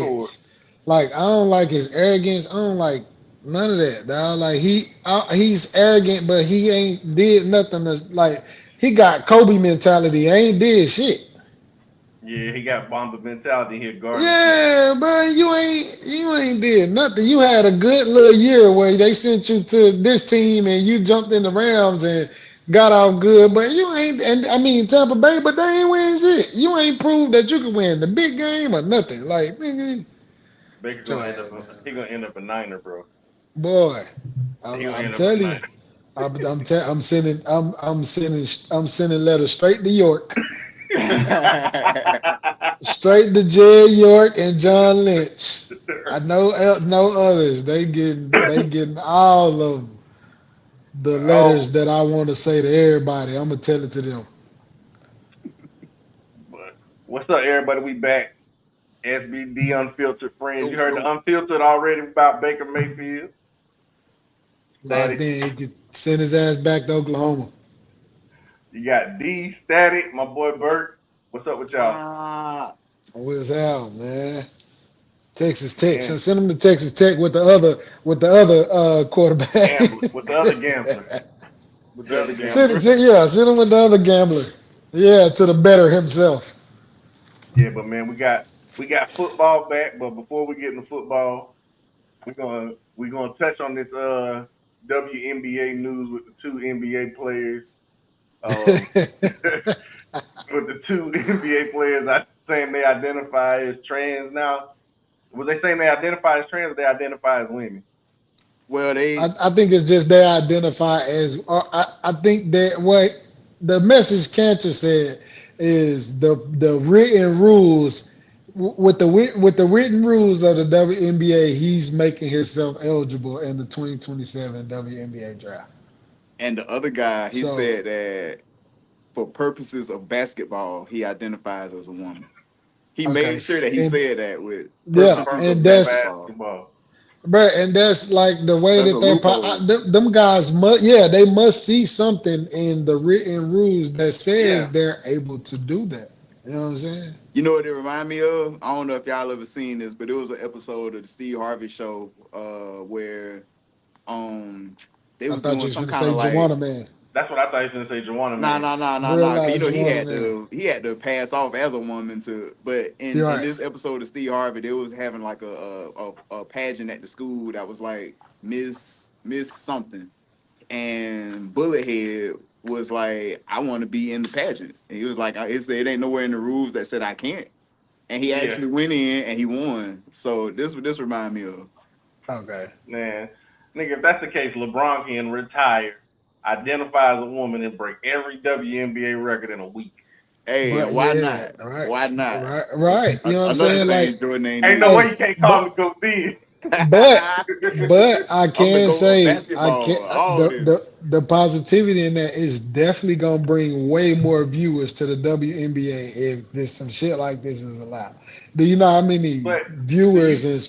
court. arrogance. Like I don't like his arrogance. I don't like none of that, dog. Like he's arrogant, but he ain't did nothing. Like he got Kobe mentality. Ain't did shit. Yeah, he got Bomber mentality here guarding the point. Yeah, bro, you ain't did nothing. You had a good little year where they sent you to this team and you jumped in the Rams and got off good, but you ain't. And I mean Tampa Bay, but they ain't win shit. You ain't proved that you can win the big game or nothing. Like nigga, Baker sit your gonna end up ass down, he gonna end up a Niner, bro. boy. He I'm, gonna I'm end up a telling you. Niner. I'm sending letters straight to York, straight to Jed York and John Lynch. I know no others. They getting all of the Oh, letters that I want to say to everybody. I'm gonna tell it to them. but what's up, everybody? We back. SBD Unfiltered friends. Yo, You heard the yo. Unfiltered already about Baker Mayfield. Last Static. thing he could send his ass back to Oklahoma. You got D Static, my boy Bert. What's up with y'all? Ah, Where's Al, man? Texas Tech. Man, Send him to Texas Tech with the other quarterback. gambler with the other gambler. With the yeah, other the gambler. gambler. Yeah, send him with the other gambler. Yeah, to the better himself. Yeah, but man, we got football back. But before we get into football, we're gonna touch on this WNBA news with the two NBA players. Um, with the two NBA players, I saying they identify as trans now. Was they saying they identify as trans or they identify as women? Well, they I think it's just they identify as. Or I think that what the message Cantor said is the written rules with the written rules of the WNBA. He's making himself eligible in the 2027 WNBA draft. and the other guy, he So said that for purposes of basketball, he identifies as a woman. He okay, made sure that he and said that with yeah, purposes Purpose of and of that's basketball. basketball. But and that's like the way That's a that loophole. them guys must, yeah, they must see something in the written rules that says Yeah. they're able to do that. You know what I'm saying? You know what it remind me of? I don't know if y'all ever seen this, but it was an episode of the Steve Harvey show where um they I was thought you doing was some gonna kind say of like Joanna Man, That's what I thought you was gonna say, Joanna nah man. nah nah nah real nah. 'Cause you life know Joanna Man. he had to pass off as a woman to, but You're in right. this episode of Steve Harvey, they was having like a pageant at the school that was like Miss something, and Bullethead was like, I want to be in the pageant, and he was like, it said it ain't nowhere in the rules that said I can't, and he Yeah, actually went in and he won. So this remind me of. Okay. man. Nigga, if that's the case, LeBron can retire, identify as a woman, and break every WNBA record in a week. Hey, But and why yeah, not? right, Why not? right, right. You know what I'm Another saying? Like, thing Jordan ain't Ain't no way did. you hey, can't call me but Go D. but but I I'm the can goat of say I can basketball. All the this. the positivity in that is definitely gonna bring way more viewers to the WNBA if this some shit like this is allowed. Do you know how many But do you? viewers and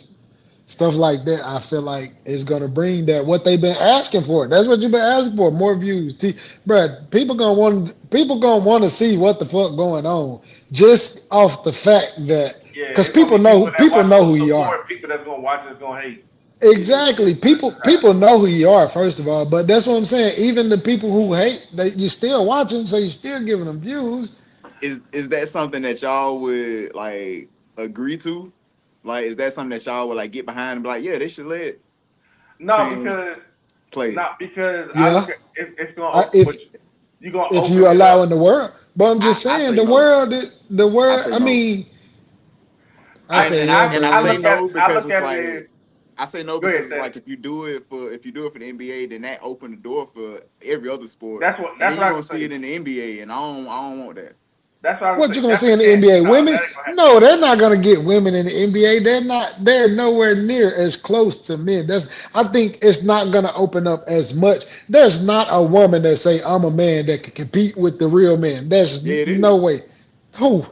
stuff like that? I feel like is gonna bring that what they've been asking for. That's what you've been asking for, more views. Bruh, people gonna want to see what the fuck going on just off the fact that Yeah, because it's gonna be people that people watch know gonna who you are. support, people that's gonna watch that's gonna hate. Exactly. That's People just how. people know who you are, first of all. But that's what I'm saying. Even the people who hate, that you're still watching, so you're still giving them views. Is that something that y'all would like agree to? Like, is that something that y'all would like get behind and be like, yeah, they should let No, trans because play? not because I Yeah. look at it's gonna I, open, if but you're gonna if open you it allow up. in the world. But I'm just I saying say the no. world the I world, say I no. mean, I I say And yeah, and I I say look because at no I because look it's at it as like I say no go ahead, because it's Teddy. like if you do it for the NBA, then that open the door for every other sport, That's what and that's then what you're I gonna can see say. it in the NBA, and I don't want that. That's what I can what say. you gonna That's see a in the can't. NBA? No, Women? that ain't gonna happen. No, they're not gonna get women in the NBA. They're nowhere near as close to men. I think it's not gonna open up as much. There's not a woman that say I'm a man that can compete with the real men. There's Yeah, it no is. way. Who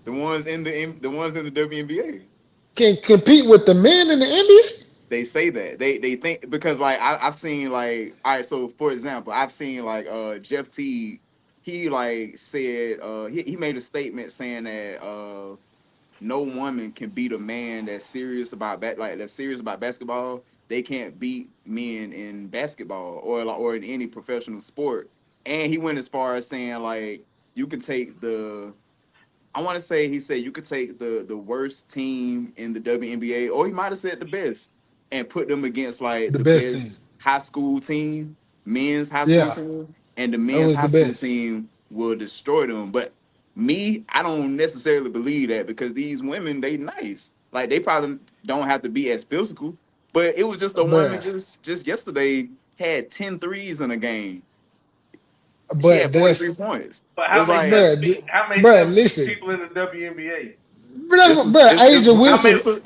The ones in the WNBA. can compete with the men in the NBA? They say that they think because like I've seen like all right. So for example, I've seen like Jeff T. He like said he made a statement saying that no woman can beat a man that's serious about that's serious about basketball. They can't beat men in basketball or in any professional sport. And he went as far as saying like you can take the I want to say he said you could take the worst team in the WNBA, or he might have said the best, and put them against like The the best team. best high school team, men's high school Yeah, team, and the that men's was high the school best. team will destroy them. But me, I don't necessarily believe that because these women, they nice. Like they probably don't have to be as physical. But it was just a woman Bruh. just yesterday had 10 threes in a game. She But had 43 that's points. But It's like how many bruh, 17 listen. people in the WNBA? Bruh, Asia How Wilson, many it's a,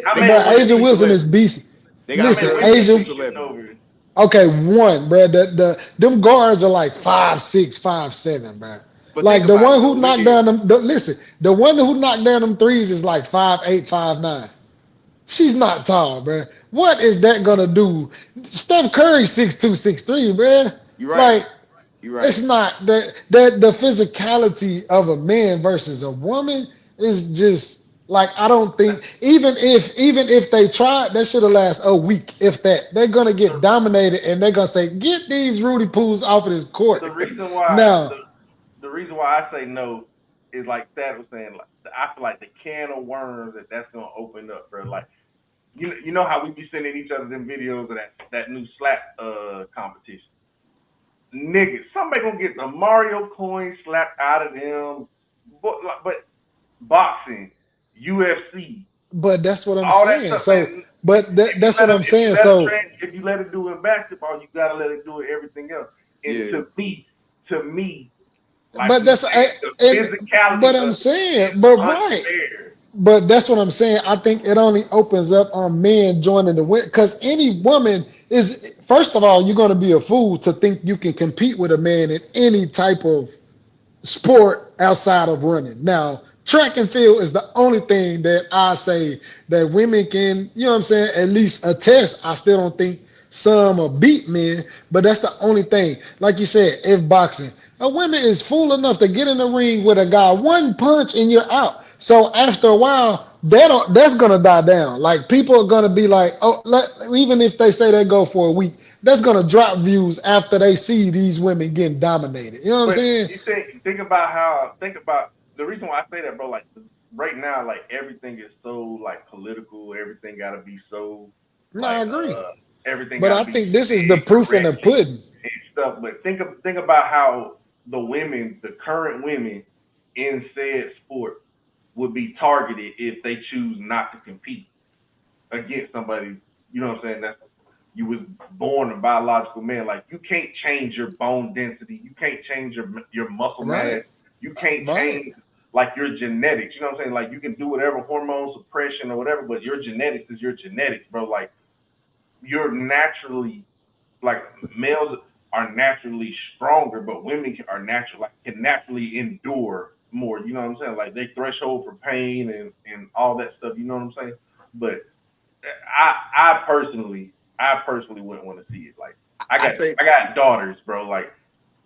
how many bruh, going women to Asia six Wilson is eleven. beast. They got how to many Listen, play women is against Asia. she six getting eleven. over? Okay, one, bruh. Them guards are like 5'6", 5'7", bruh. But think Like the about one it though. who Look knocked at down them. Listen, the one who knocked down them threes is like 5'8", 5'9". She's not tall, bruh. What is that gonna do? Steph Curry 6'2", 6'3", bruh. you're right. Like You're it's right. not the physicality of a man versus a woman is just like I don't think even if they tried that should have last a week if that they're gonna get The, dominated and they're gonna say get these Rudy Poos off of this the court. reason why Now the reason why I say no is like Thad was saying. Like I feel like the can of worms that's gonna open up, bro. Like you know how we be sending each other them videos of that new slap competition. Nigga, somebody gonna get the Mario coin slapped out of them. But boxing, UFC, but that's what I'm all that saying. stuff, So man. but that's what I'm If you saying. let it So if you let it do in basketball, you gotta let it do it everything else. And Yeah. to me, like but we that's said, the and physicality but of I'm it is saying but right. unfair. But that's what I'm saying. I think it only opens up on men joining the win because any woman is first of all, you're gonna be a fool to think you can compete with a man in any type of sport outside of running. Now, track and field is the only thing that I say that women can, you know what I'm saying, at least attest. I still don't think some are beat men, but that's the only thing. Like you said, if boxing, a woman is fool enough to get in the ring with a guy, one punch and you're out. So after a while, that's gonna die down. Like people are gonna be like, oh, even if they say they go for a week, that's gonna drop views after they see these women getting dominated. You know what I'm But saying? you think about the reason why I say that, bro. Like right now, like everything is so like political. Everything gotta be so No, like I agree. everything But gotta I be think this is the big proof in the correctly pudding. and stuff. But think about how the current women in said sport would be targeted if they choose not to compete against somebody. You know what I'm saying? That's you was born a biological man. Like you can't change your bone density. You can't change your muscle Right, mass. You can't right. change like your genetics. You know what I'm saying? Like you can do whatever hormone suppression or whatever, but your genetics is your genetics, bro. Like you're naturally like males are naturally stronger, but women are natural like can naturally endure more. You know what I'm saying? Like they threshold for pain and all that stuff. You know what I'm saying? But I personally wouldn't want to see it. Like I take I got daughters, bro. Like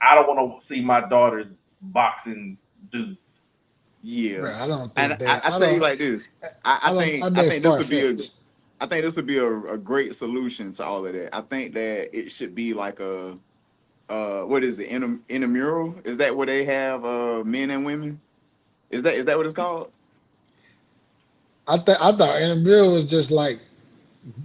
I don't want to see my daughters boxing dudes. yeah. Bro, I don't And think that. I tell you like this. I don't. I That's think this far would be fetched. I think this would be a great solution to all of that. I think that it should be like a what is it, intramural? Is that where they have men and women? Is that what it's called? I thought NWO was just like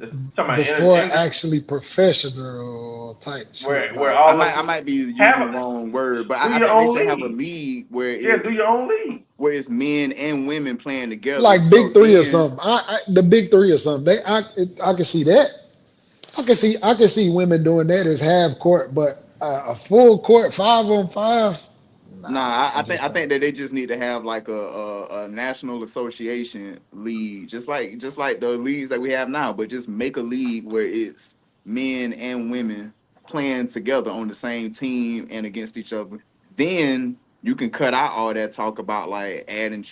Just talking about before actually professional type shit. where Like all of I them might be have using the wrong word, but do I your think they own should have a league. league Yeah, do your own league. where it's men and women playing together. like So big three or then something. The big three or something. I can see that. I can see women doing that as half court, but a full court 5-on-5. nah, Nah, I just I don't. think that they just need to have like a national association league, just like the leagues that we have now, but just make a league where it's men and women playing together on the same team and against each other. Then you can cut out all that talk about like adding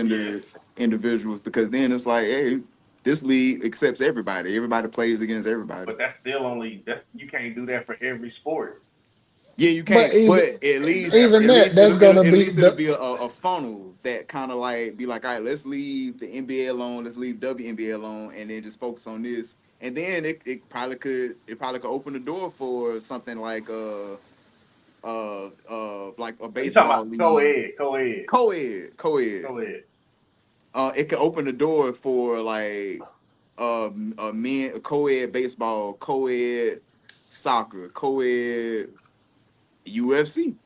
Yeah, transgender individuals because then it's like, hey, this league accepts everybody. Everybody plays against everybody. but that's still only that you can't do that for every sport. Yeah, you But can't. But at least, even at that, least that's gonna at be least it'll the be a funnel that kind of like be like, all right, let's leave the NBA alone, let's leave WNBA alone, and then just focus on this. And then it probably could open the door for something like a You talking baseball about league, co-ed, co-ed, co-ed. co-ed. It could open the door for like a men co-ed baseball, co-ed soccer, co-ed UFC.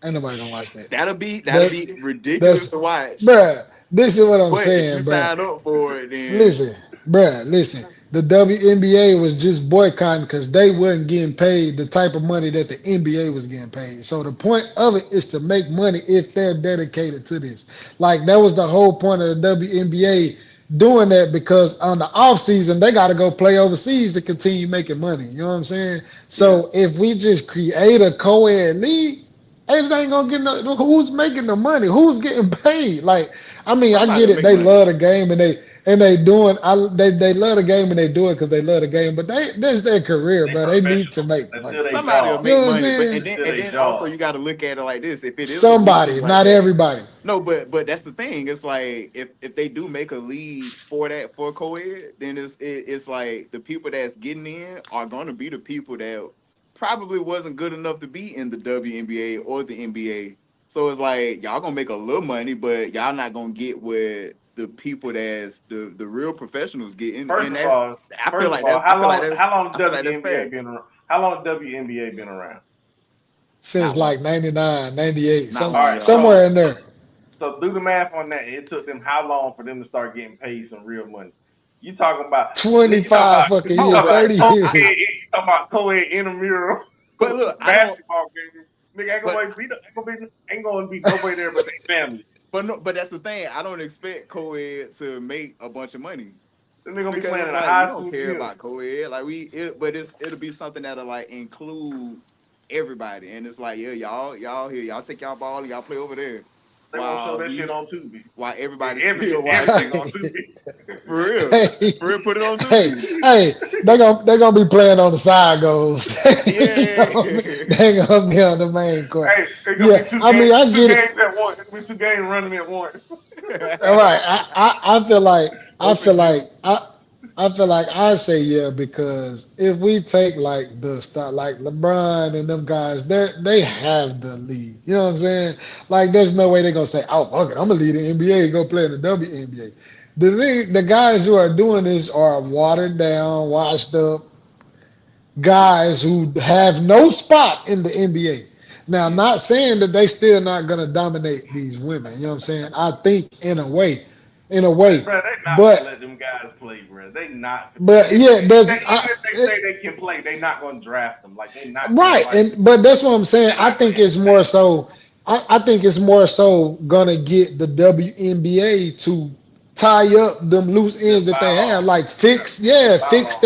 ain't nobody gonna watch that. That'll That be ridiculous that's to watch. bruh. This is what I'm But if you saying, bruh. sign up for it, then Listen, bruh, listen. The WNBA was just boycotting because they wasn't getting paid the type of money that the NBA was getting paid. So the point of it is to make money if they're dedicated to this. Like that was the whole point of the WNBA doing that because on the off season they got to go play overseas to continue making money. You know what I'm saying? yeah, So if we just create a co-ed league, it ain't gonna get no. Who's making the money? Who's getting paid? Like, I mean, I somebody get will it. make They money. love the game and they doing. They love the game and they do it because they love the game. But this is their career, They bro. They need to professionals. make That's money. still their Somebody will job. You know make what I'm money. But saying? Still and their then also job. you got to look at it like this. If it is a league Somebody, like not that, everybody. no, but that's the thing. It's like if they do make a league for that for co-ed, then it's like the people that's getting in are going to be the people that probably wasn't good enough to be in the WNBA or the NBA. So it's like y'all gonna make a little money, but y'all not gonna get what the people that's the real professionals getting. First And of that's all, I feel like that's how long I feel like that's WNBA fair. been around? How long WNBA been around? Since Not like long, 99, 98, not All long right, at all. somewhere in there. so do the math on that. It took them how long for them to start getting paid some real money? You talking about you talking 25 about fucking Oh, years, 30 co-ed, years. you talking about co-ed intramural but look, I don't. basketball games. Nigga But ain't gonna be nobody there but their family. but no, but that's the thing. I don't expect co-ed to make a bunch of money Then they're gonna be because playing it's in a like we high don't school care gym. about co-ed. Like but it'll be something that'll like include everybody, and it's like yeah, y'all here, y'all take y'all ball and y'all play over there, They gonna show while that shit these on Tubi. while everybody's still Everything watching on Tubi. Hey, for real, put it on hey, Tubi. hey, they gonna be playing on the side goals. Yeah, They gonna be on the main court. Hey, it's gonna be Yeah, I mean, I two get it. games at once. It's gonna be two games running at once. All right, I feel like I feel open gym. like I feel like I say yeah because if we take like the stuff like LeBron and them guys, they have the lead. You know what I'm saying? Like, there's no way they're gonna say, "Oh, fuck it, I'm gonna lead the NBA and go play in the WNBA." The guys who are doing this are watered down, washed up guys who have no spot in the NBA. Now, Yeah, not saying that they still not gonna dominate these women. You know what I'm saying? I think in a way, Bro, they not gonna but let them guys play, bro. They not. yeah, Even if they say they can play, they not gonna draft them. Like they not gonna right, like. and but that's what I'm saying. They're I not gonna think it's entertain more them. so. I think it's more so gonna get the WNBA to tie up them loose ends Just that they file have, off. like Yeah, just file off.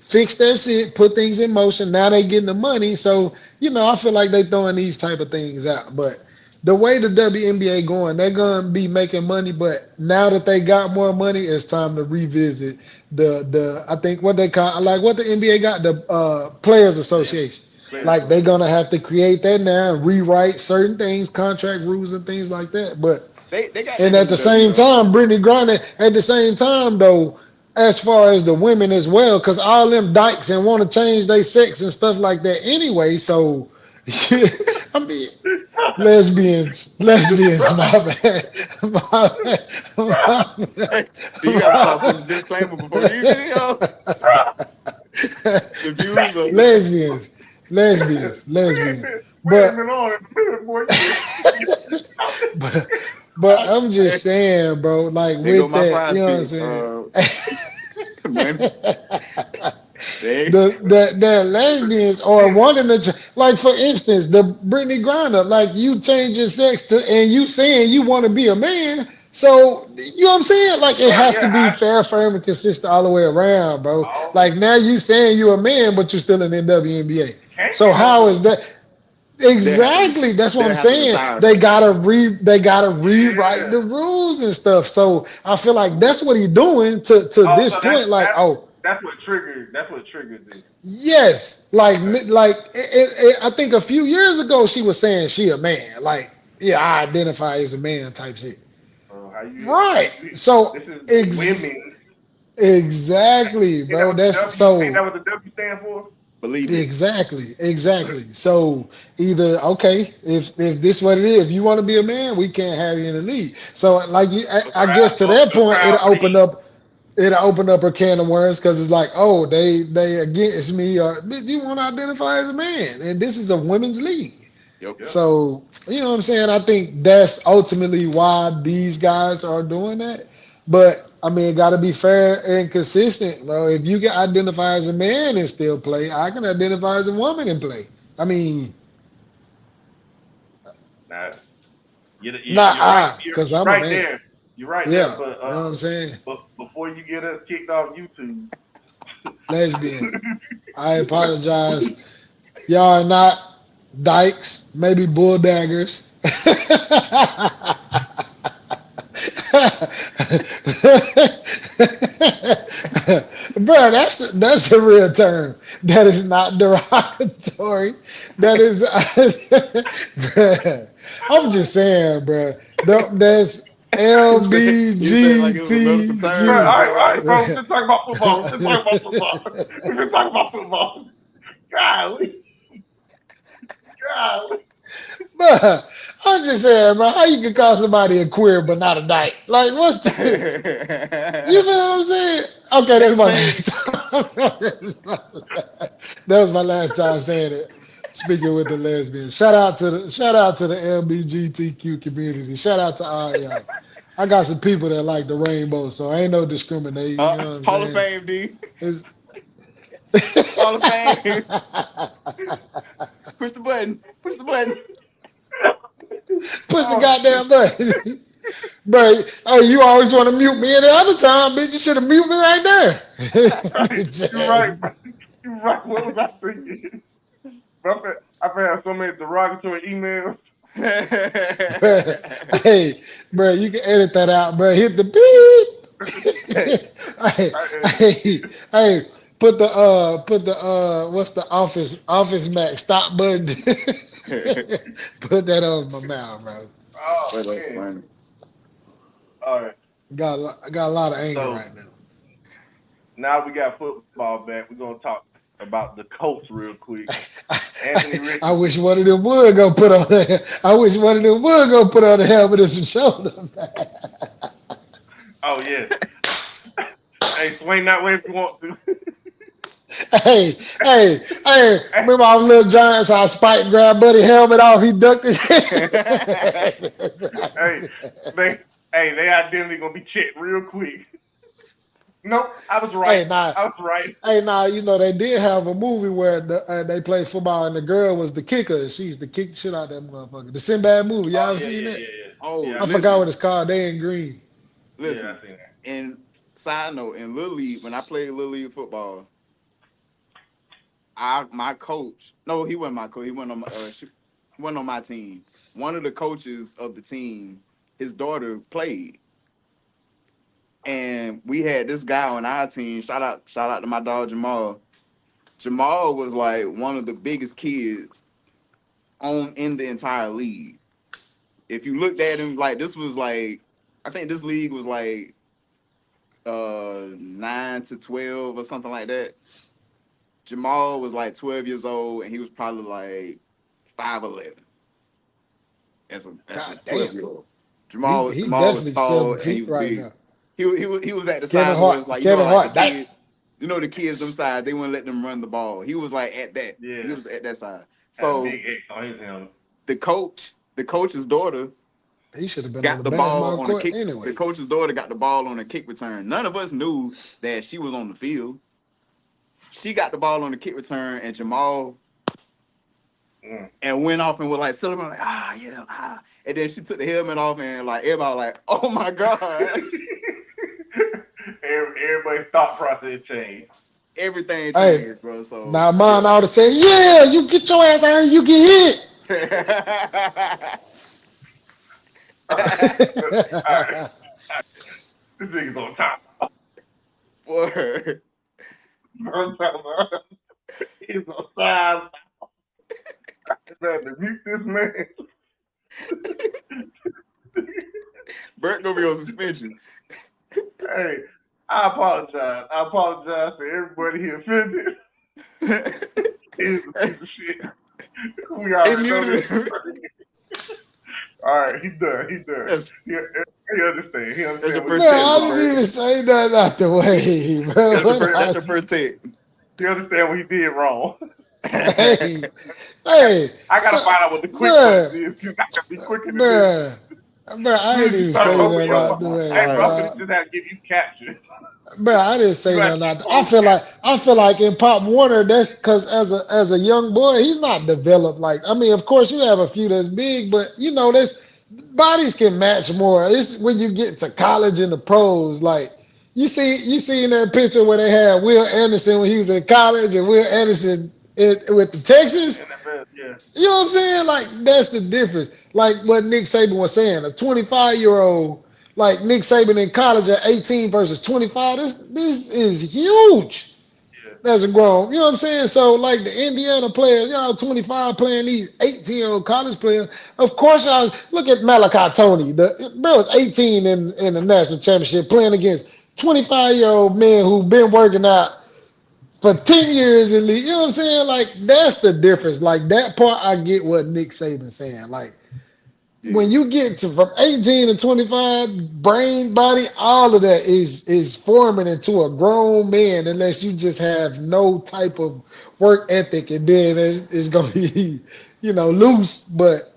fix their shit, put things in motion. Now they getting the money, so I feel like they throwing these type of things out. But the way the WNBA going, they're gonna be making money. But now that they got more money, it's time to revisit the I think what they call like what the NBA got the Players yeah. Association. Players Like they're Association. gonna have to create that now and rewrite certain things, contract rules and things like that. But They got and that in at the the W same though. time, Brittany Griner, at the same time though, as far as the women as well, because all them dykes and want to change their sex and stuff like that anyway. So I mean lesbians, my bad. My bad. My Hey, you got to start bad. putting a disclaimer before these videos. The views of lesbians, We lesbians. ain't But been on it for 4 years. but but I'm hey, just saying, bro, like there go with my that, prize you know what I'm pick. saying? Money. They The lesbians are wanting to like for instance the Brittany Griner like you change your sex to and you saying you want to be a man so you know what I'm saying like it Bro, has yeah, to be fair, firm, and consistent all the way around, bro. all Like now you saying you're a man but you're still in the WNBA. can't So be no how more. is that? they have to Exactly. That's what they I'm have to saying. retire They them. gotta rewrite Yeah. the rules and stuff. So I feel like that's what he's doing to Oh, this so point. Like, that's oh. That's what triggered this. Yes, I think a few years ago she was saying she a man. Like, yeah, I identify as a man type shit. How Right. you So this is ex women. exactly, Ain't that bro. what the That's W ain't so that what the W stand for? Believe it. exactly. So either okay, if this what it is, if you want to be a man, we can't have you in the league. So like I guess to that The point, proud me. it'll open up a can of worms because it's like, oh, they against me, or you want to identify as a man, and this is a women's league. Yep. Yep. So you know what I'm saying? I think that's ultimately why these guys are doing that. But I mean, it got to be fair and consistent, bro. If you can identify as a man and still play, I can identify as a woman and play. I mean, Nah, not you're right. because You're I'm a right man. there. You're right there. Yeah, you know what I'm saying? But before you get us kicked off YouTube, Lesbian. I apologize. Y'all are not dykes, maybe bull daggers. Bro, that's a real term. That is not derogatory. That is, bruh. I'm just saying, bro. That's You said it like it was a medical bro. term or LBGTQ. something All like right, bro. Just talk about football. Just talk about football. We just talk about football. Golly, golly. Bruh, I'm just saying, bro. How you can call somebody a queer but not a dyke? Like, what's the? You feel that. what I'm saying? Okay, that's my Explain. last time. That was my last time saying it. Speaking with the lesbians. Shout out to the LBGTQ community. Shout out to all y'all. I got some people that like the rainbow, so ain't no discriminating. You know what I'm Hall of saying? Fame, D. It's Hall of Fame. Push the button. Push the button. Push the Oh shit. goddamn button. Bro, hey, you always want to mute me any other time, bitch. You should have muted me right there. You're right, bro. You're right. What was I thinking? Bro, I've had so many derogatory emails. Bruh, hey, bro, you can edit that out, bro. Hit the beep. hey, hey, put the what's the office max stop button. Put that on my mouth, bro. Oh Wait, wait, man. wait. All right. I got a lot of anger So right now. now we got football back. We're gonna talk about the Colts real quick. Anthony I Richardson. wish one of them would go put on the. I wish one of them would go put on the helmet and some shoulder pads. Oh yes. Hey, swing that way if you want to. Hey, hey, remember our little giants, how Spike grabbed Buddy helmet off, he ducked his head. hey, they they identity gonna be checked real quick. Nope, I was right. hey, now, I was right. you know, they did have a movie where they played football and the girl was the kicker. She used to kick the shit out that motherfucker. The Sinbad movie, y'all Oh ever yeah, seen yeah, that? yeah, yeah. Oh, Yeah, I I seen forgot that. what listen, it's called. They in green. Yeah, listen. I seen that. And side note, in Little League, when I played Little League football, my coach, no, he wasn't my coach. He wasn't on my team. One of the coaches of the team, his daughter played, and we had this guy on our team. Shout out to my dog Jamal. Jamal was like one of the biggest kids on in the entire league. If you looked at him, like this was like, I think this league was like 9 to 12 or something like that. Jamal was like 12 years old, and he was probably like 5'11" as a God damn. 12-year-old. He Jamal was definitely tall 7 and he feet was right big. now. He was at the size where it's like, Kevin like the Hart, damn. kids, the kids them size, they wouldn't let them run the ball. He was like at that. He Yeah, was at that size. had a So big X on his helmet. the coach's daughter He should have been on got the the ball basketball on a court kick. The anyway. coach's daughter got the ball on a kick return. None of us knew that she was on the field. She got the ball on the kick return, and Jamal and went off and was like celebrating, like, yeah, And then she took the helmet off, and like everybody was like, oh my god, Everybody's thought process changed. everything Hey, changed, bro. So now mine yeah. ought to say, yeah, you get your ass out here, you get All right, all right. hit. This nigga's on top. Boy. I'm talking about he's on size. Man, to mute this man. Bert gonna be on suspension. Hey, I apologize. I apologize to everybody he offended. He's a piece of shit. We Hey, already know muted this. him. All right, he done. He done. That's He understand. He that's your understand what Bro, he first did take, I though, didn't wrong. even Bert. say that out the way, bro. That's your first take. He understand what he did wrong. Hey, hey, I so, gotta find out what the quick button bro, is because I gotta be quicker than this. bro, bro, As I soon as ain't you even start say Oh opening that your my out mouth, the God! way, hey, bro, I'm bro. finna just have to give you captions. Bro, I didn't You say gotta nothing. keep I closed feel like captions. in Pop Warner, that's because as a young boy, he's not developed. Like, I mean, of course, you have a few that's big, but this bodies can match more. It's when you get to college and the pros. Like, you seen that picture where they had Will Anderson when he was in college and Will Anderson with the Texans. NFL, yeah. You know what I'm saying? Like, that's the difference. Like what Nick Saban was saying, a 25-year-old like Nick Saban in college at 18 versus 25. This is huge. Yeah. That's a grown. You know what I'm saying? So like the Indiana players, 25 playing these 18-year-old college players. Of course, y'all look at Malachi Tony. The bro was 18 in the national championship playing against 25-year-old men who've been working out for 10 years in league. You know what I'm saying? Like that's the difference. Like that part, I get what Nick Saban's saying. Like Yeah, when you get to from 18 to 25, brain, body, all of that is forming into a grown man unless you just have no type of work ethic, and then it's gonna be, loose. But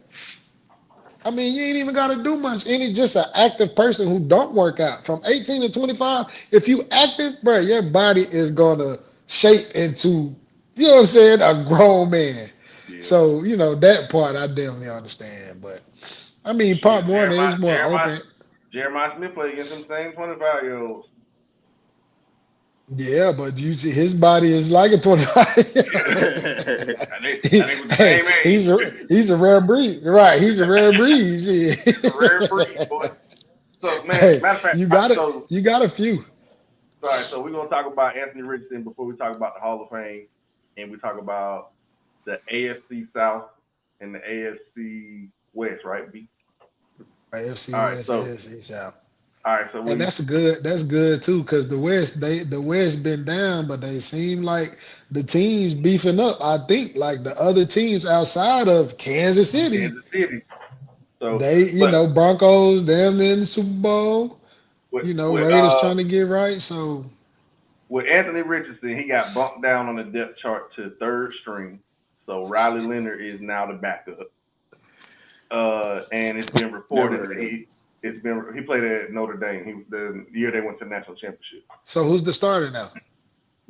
I mean, you ain't even gotta do much. Any just an active person who don't work out from 18 to 25, if you active, bro, your body is gonna shape into, you know what I'm saying, a grown man. yeah. So, that part I definitely understand. But I mean, Pop Shit, Warner is more open. Jeremiah Smith played against them same 25-year-olds. Yeah, but you see, his body is like a 25. That they was the Hey, same he's age. a rare breed, right? He's a rare breed. He's a rare breed, boy. So, man, Hey, matter of fact, so you got a few. all right, so we're gonna talk about Anthony Richardson before we talk about the Hall of Fame, and we talk about the AFC South and the AFC West, right? B. AFC All right, West, so AFC South, and we that's good too, because the West been down, but they seem like the teams beefing up. I think like the other teams outside of Kansas City, Kansas City. So, they but Broncos, them in the Super Bowl. with with Raiders trying to get right. So with Anthony Richardson, he got bumped down on the depth chart to third string. So Riley Leonard is now the backup. And it's been Never reported that heard of he played at Notre Dame. The year they went to the national championship. who's the starter now?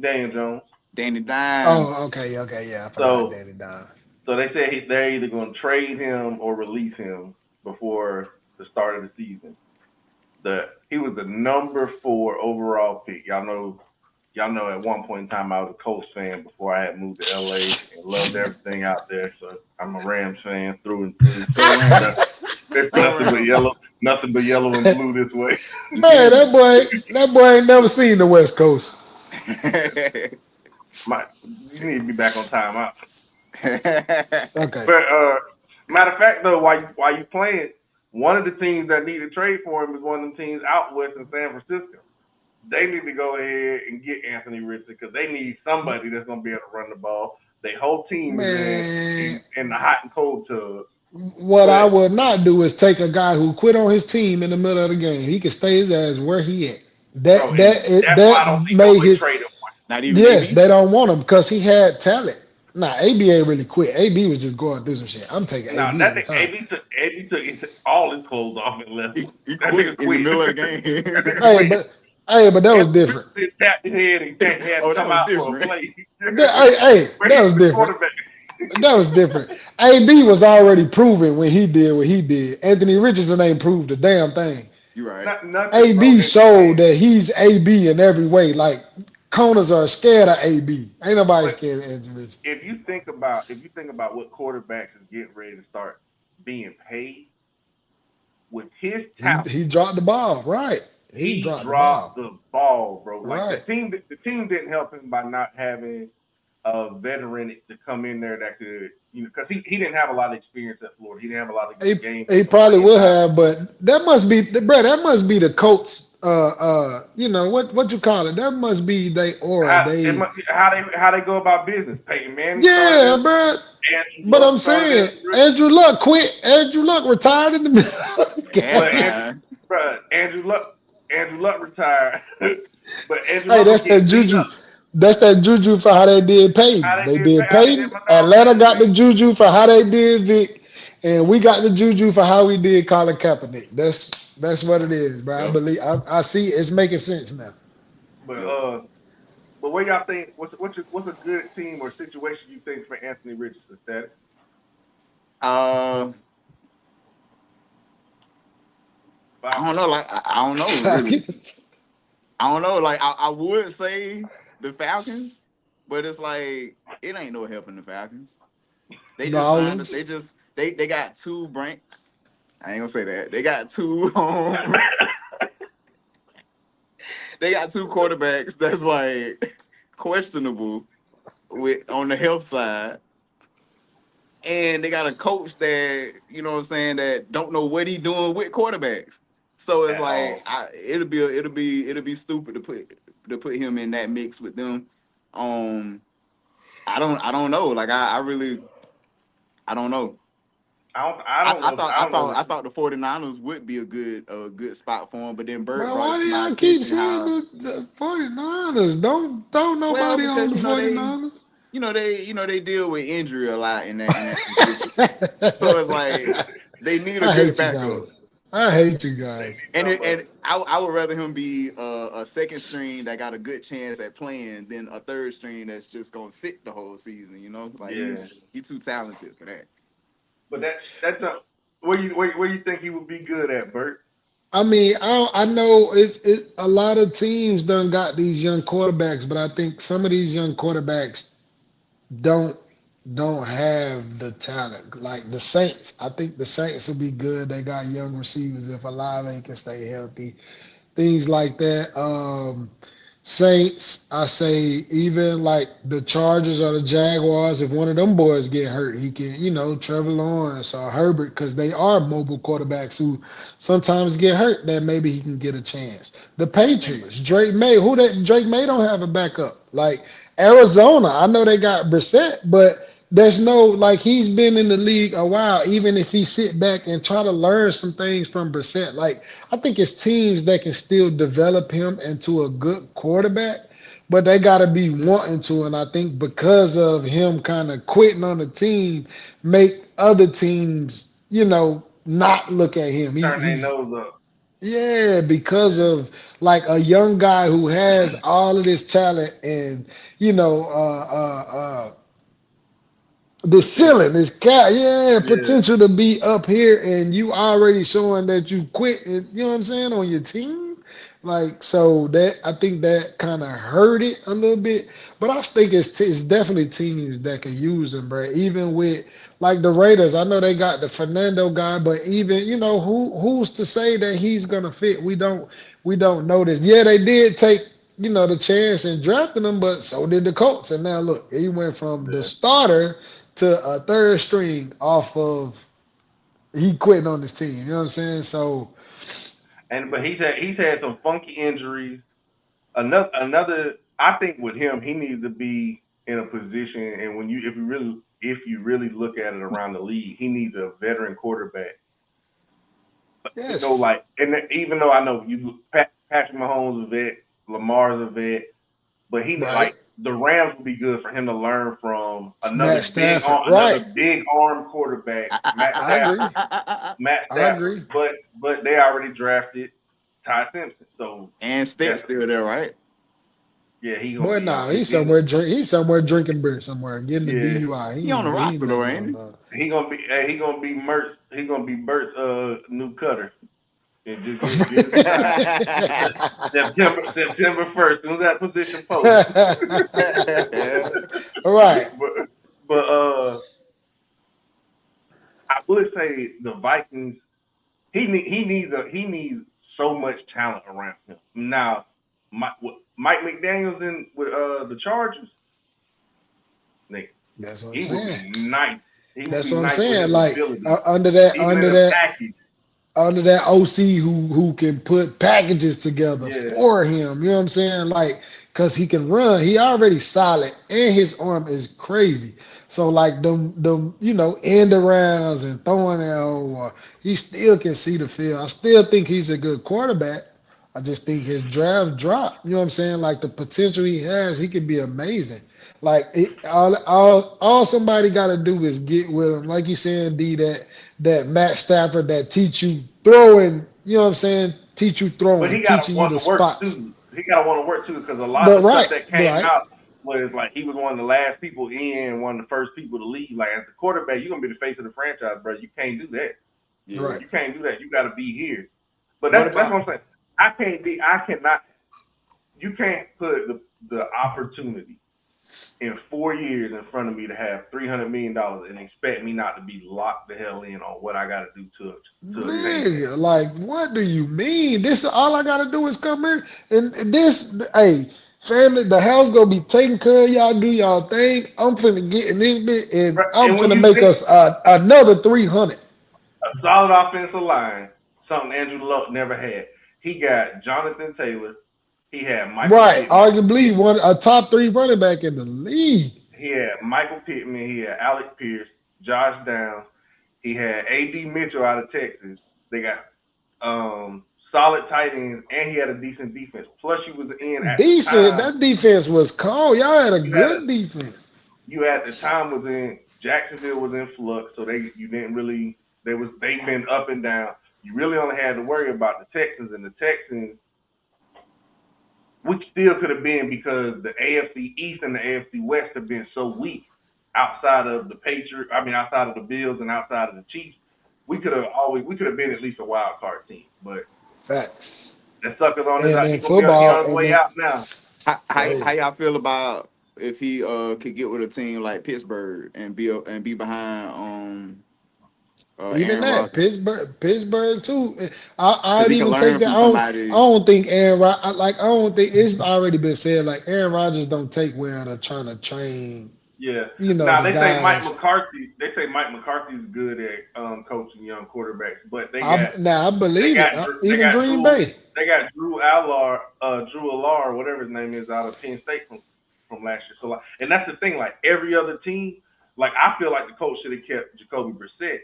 Daniel Jones. Danny Dimes. Oh, okay, yeah, I forgot So Danny Don. so they said they're either going to trade him or release him before the start of the season. He was the number 4 overall pick. Y'all know at one point in time I was a Colts fan before I had moved to LA and loved everything out there. So I'm a Rams fan through and through. Go No- around. There's Go around. nothing but yellow and blue this way. In Man, Kansas. that boy ain't never seen the West Coast. You need to be back on timeout. Okay. But matter of fact, though, while you playing, one of the teams that need to trade for him is one of the teams out west in San Francisco. They need to go ahead and get Anthony Richardson because they need somebody that's going to be able to run the ball. Their whole team is Man, in the hot and cold tub. what I But would not do is take a guy who quit on his team in the middle of the game. He can stay his ass where he at. bro, and that's why I don't That see made nobody his trade him. Not even yes, AB. they don't want him because he had talent. Nah, AB ain't really quit. AB was just going through some shit. I'm taking No, AB that any thing, time. AB took all his clothes off and left. He That nigga quit in the quit. middle of the That game. nigga Hey, quit. but that was Anthony different. Richardson tapped his head and had to Oh, that come was out for a different. play. But That he was was the different. quarterback. That was different. AB was already proven when he did what he did. Anthony Richardson ain't proved a damn thing. You right. Nothing, bro. AB And showed that he's AB in every way. Like corners are scared of AB. Ain't nobody but scared of Anthony Richardson. if you think about what quarterbacks is getting ready to start being paid with his He talent, he dropped the ball, right? he he dropped the dropped ball. the ball, bro. Like Right. the team didn't help him by not having a veteran to come in there that could, because he didn't have a lot of experience at Florida. He didn't have a lot of game He probably playing will time. have, but that must be, bro. That must be the Colts. What you call it? That must be they or they. How they go about business. Peyton Manning started Yeah, them. bro. Andrew But Luck I'm started saying them. Andrew Luck quit. Andrew Luck retired in the middle. But Halftime. Andrew Luck retired. But Andrew Hey, Luck was that's that getting beat juju. up. That's that juju for how they did Peyton. They did How they did Peyton. my dog Atlanta Peyton, got the man. juju for how they did Vic, and we got the juju for how we did Colin Kaepernick. That's what it is, bro. I Yep. believe. I see. It's making sense now. But Yep. what y'all think? What's a good team or situation you think for Anthony Richardson? Status? Uh, I don't know. Like I don't know really. I don't know. Like I would say the Falcons, but it's like it ain't no helping the Falcons. They New just signed it. Orleans. They got two brand. I ain't gonna say that. They got two they got two quarterbacks that's like questionable with on the health side. And they got a coach that, you know what I'm saying, that don't know what he doing with quarterbacks. So it's At like all. it'll be stupid to put him in that mix with them. Um I don't know. Like I really I don't know. I don't know. I thought the 49ers would be a good spot for him, but then Bird Bro, brought it why to do my y'all keep attention saying how the 49ers? Don't throw well nobody on because the 49ers. they deal with injury a lot in that position. So it's like they need a I good hate you backup. guys. I hate you They guys. need And somebody. I would rather him be a second string that got a good chance at playing than a third string that's just gonna sit the whole season. Like Yeah. he's too talented for that. But that's a where you think he would be good at, Bert? I mean, I know a lot of teams done got these young quarterbacks, but I think some of these young quarterbacks don't don't have the talent. Like the Saints, I think the Saints will be good. They got young receivers if Olave can stay healthy. Things like that. Saints, I say even like the Chargers or the Jaguars, if one of them boys get hurt, he can, Trevor Lawrence or Herbert, because they are mobile quarterbacks who sometimes get hurt, that maybe he can get a chance. The Patriots, Drake May, Drake May don't have a backup. Like Arizona, I know they got Brissett, but there's no like he's been in the league a while. Even if he sit back and try to learn some things from Brissett, like I think it's teams that can still develop him into a good quarterback, but they got to be wanting to. And I think because of him kind of quitting on the team, make other teams, not look at him. Turn their He's nose up. yeah, because Yeah. of like a young guy who has all of this talent and the Potential. ceiling is cat, yeah, Yeah. potential to be up here, and you already showing that you quit, and you know what I'm saying, on your team. Like, so that I think that kind of hurt it a little bit, but I think it's definitely teams that can use him, bro. Even with like the Raiders, I know they got the Fernando guy, but even who's to say that he's gonna fit? We don't know this. Yeah, they did take the chance in drafting him, but so did the Colts, and now look, he went from the Yeah. starter to a third string off of he quitting on his team. You know what I'm saying? So But he's had some funky injuries. Another I think with him, he needs to be in a position, and if you really look at it around the league, he needs a veteran quarterback. yes, Like, and even though I know Patrick Mahomes is a vet, Lamar's a vet, but right. like the Rams would be good for him to learn from Matt Stafford, another right? big arm quarterback, Matt I Stafford. agree. Matt I Stafford, agree. but they already drafted Ty Simpson, so And yeah, Stet's still there, right? yeah, he gonna Boy, be no, out. He's somewhere drinking beer somewhere, getting a Yeah, DUI. He on the He roster though, never ain't gonna he? know. Bert's new cutter, and just get it signed. September 1st, soon as that position post. Right. but I would say the Vikings. He needs so much talent around him. Now, Mike McDaniel's in with the Chargers. Nick, That's what I'm he would saying. be nice. He would That's be what I'm nice with saying. his Like ability, under that, even in a package. under that OC who can put packages together Yeah, for him. You know what I'm saying? Like, cause he can run. He already solid, and his arm is crazy. So like them end arounds and throwing it over, he still can see the field. I still think he's a good quarterback. I just think his draft drop. You know what I'm saying? Like the potential he has, he could be amazing. Like all somebody got to do is get with him, like you saying, D. That Matt Stafford that teach you throwing. You know what I'm saying? Teach you but throwing, he got to teaching you want the to work spots. too. He got to want to work too, because a lot But of the stuff right, that came right, out was like he was one of the last people in, one of the first people to leave. Like as a quarterback, you're gonna be the face of the franchise, bro. You can't do that. Yeah. right. You can't do that. You got to be here. But What that's about what I'm saying. I can't be. I cannot. You can't put the opportunity in 4 years in front of me to have $300 million and expect me not to be locked the hell in on what I got to do to attain that. Nigga, like, what do you mean? This all I gotta do is come here and this. Hey, family, the house gonna be taken care of. Y'all do y'all thing. I'm finna get in this bit, and I'm And when finna you make think us another 300. a solid offensive line, something Andrew Luck never had. He got Jonathan Taylor. He had Michael Right, Pittman. arguably one a top three running back in the league. He had Michael Pittman. He had Alex Pierce, Josh Downs. He had A.D. Mitchell out of Texas. They got solid tight ends, and he had a decent defense. Plus, you was in at the Decent. time. That defense was cold. Y'all had a You had good defense. you at the time was in Jacksonville was in flux, so you didn't really they've been up and down. You really only had to worry about the Texans, and the Texans, which still could have been because the AFC East and the AFC West have been so weak outside of the Patriots. I mean, outside of the Bills and outside of the Chiefs. We could have been at least a wild card team, but Facts. that sucker's on his And out. then He's gonna be football, on his and way then out now. how hey, y'all feel about if he could get with a team like Pittsburgh and be behind even Aaron that Rodgers Pittsburgh too. because I'd he can even take learn that. from I somebody. don't think Aaron. Like I don't think it's already been said. Like Aaron Rodgers don't take well to trying to train. Yeah. The Now they say Mike guys. McCarthy. They say Mike McCarthy's good at coaching young quarterbacks, but I believe it. They Even got Green Drew Bay. they got Drew Allar, whatever his name is, out of Penn State from last year. So like, and that's the thing. Like every other team, like I feel like the coach should have kept Jacoby Brissett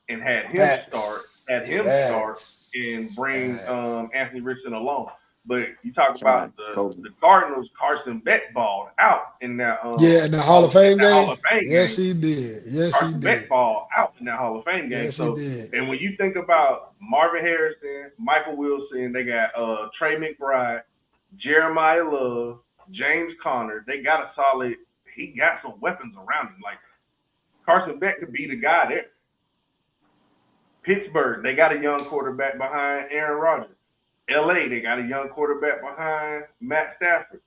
and Facts. had him start Facts. and bring Facts. Anthony Richardson along. But you talk Shout out about to Kobe. the Cardinals. Carson Beck balled out in that Yeah, in the Hall of Fame Hall game. of Fame Yes, game. he did. Yes, he Carson Beck did. balled out in that Hall of Fame game. Yes, he So, did. and when you think about Marvin Harrison, Michael Wilson, they got Trey McBride, Jeremiah Love, James Conner. They got a solid. He got some weapons around him. Like Carson Beck could be the guy there. Pittsburgh, they got a young quarterback behind Aaron Rodgers. LA, they got a young quarterback behind Matt Stafford.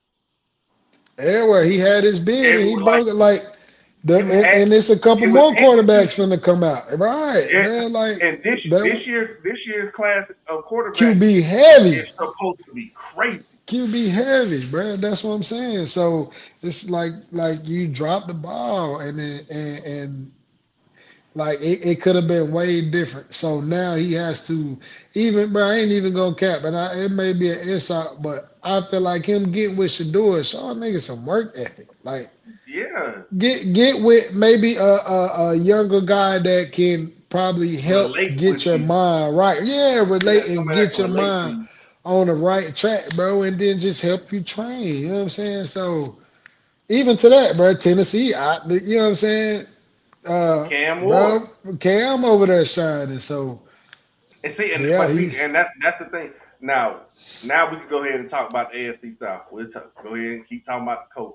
Everywhere he had his bid and he Everywhere, like broke it like you had, and it's a couple it was more quarterbacks execution. finna come out. Right, Yeah, man. Like and that this year's class of quarterback QB heavy. is supposed to be crazy. QB heavy, bro. That's what I'm saying. So it's like you dropped the ball and then and like it could have been way different. So now he has to even, bro. I ain't even gonna cap, and it may be an insult, but I feel like him getting with Shador, show a nigga some work ethic. Like Yeah, get with maybe a younger guy that can probably help relate with get your you. mind right. Yeah, Yeah, relate and somebody that get can your relate to mind you. on the right track, bro, and then just help you train. You know what I'm saying? So even to that, bro, Tennessee, you know what I'm saying? Cam Ward. Bro, Cam over there shining. So And see, yeah, but he see, and that's the thing. Now we can go ahead and talk about the AFC South. Go ahead and keep talking about the coach.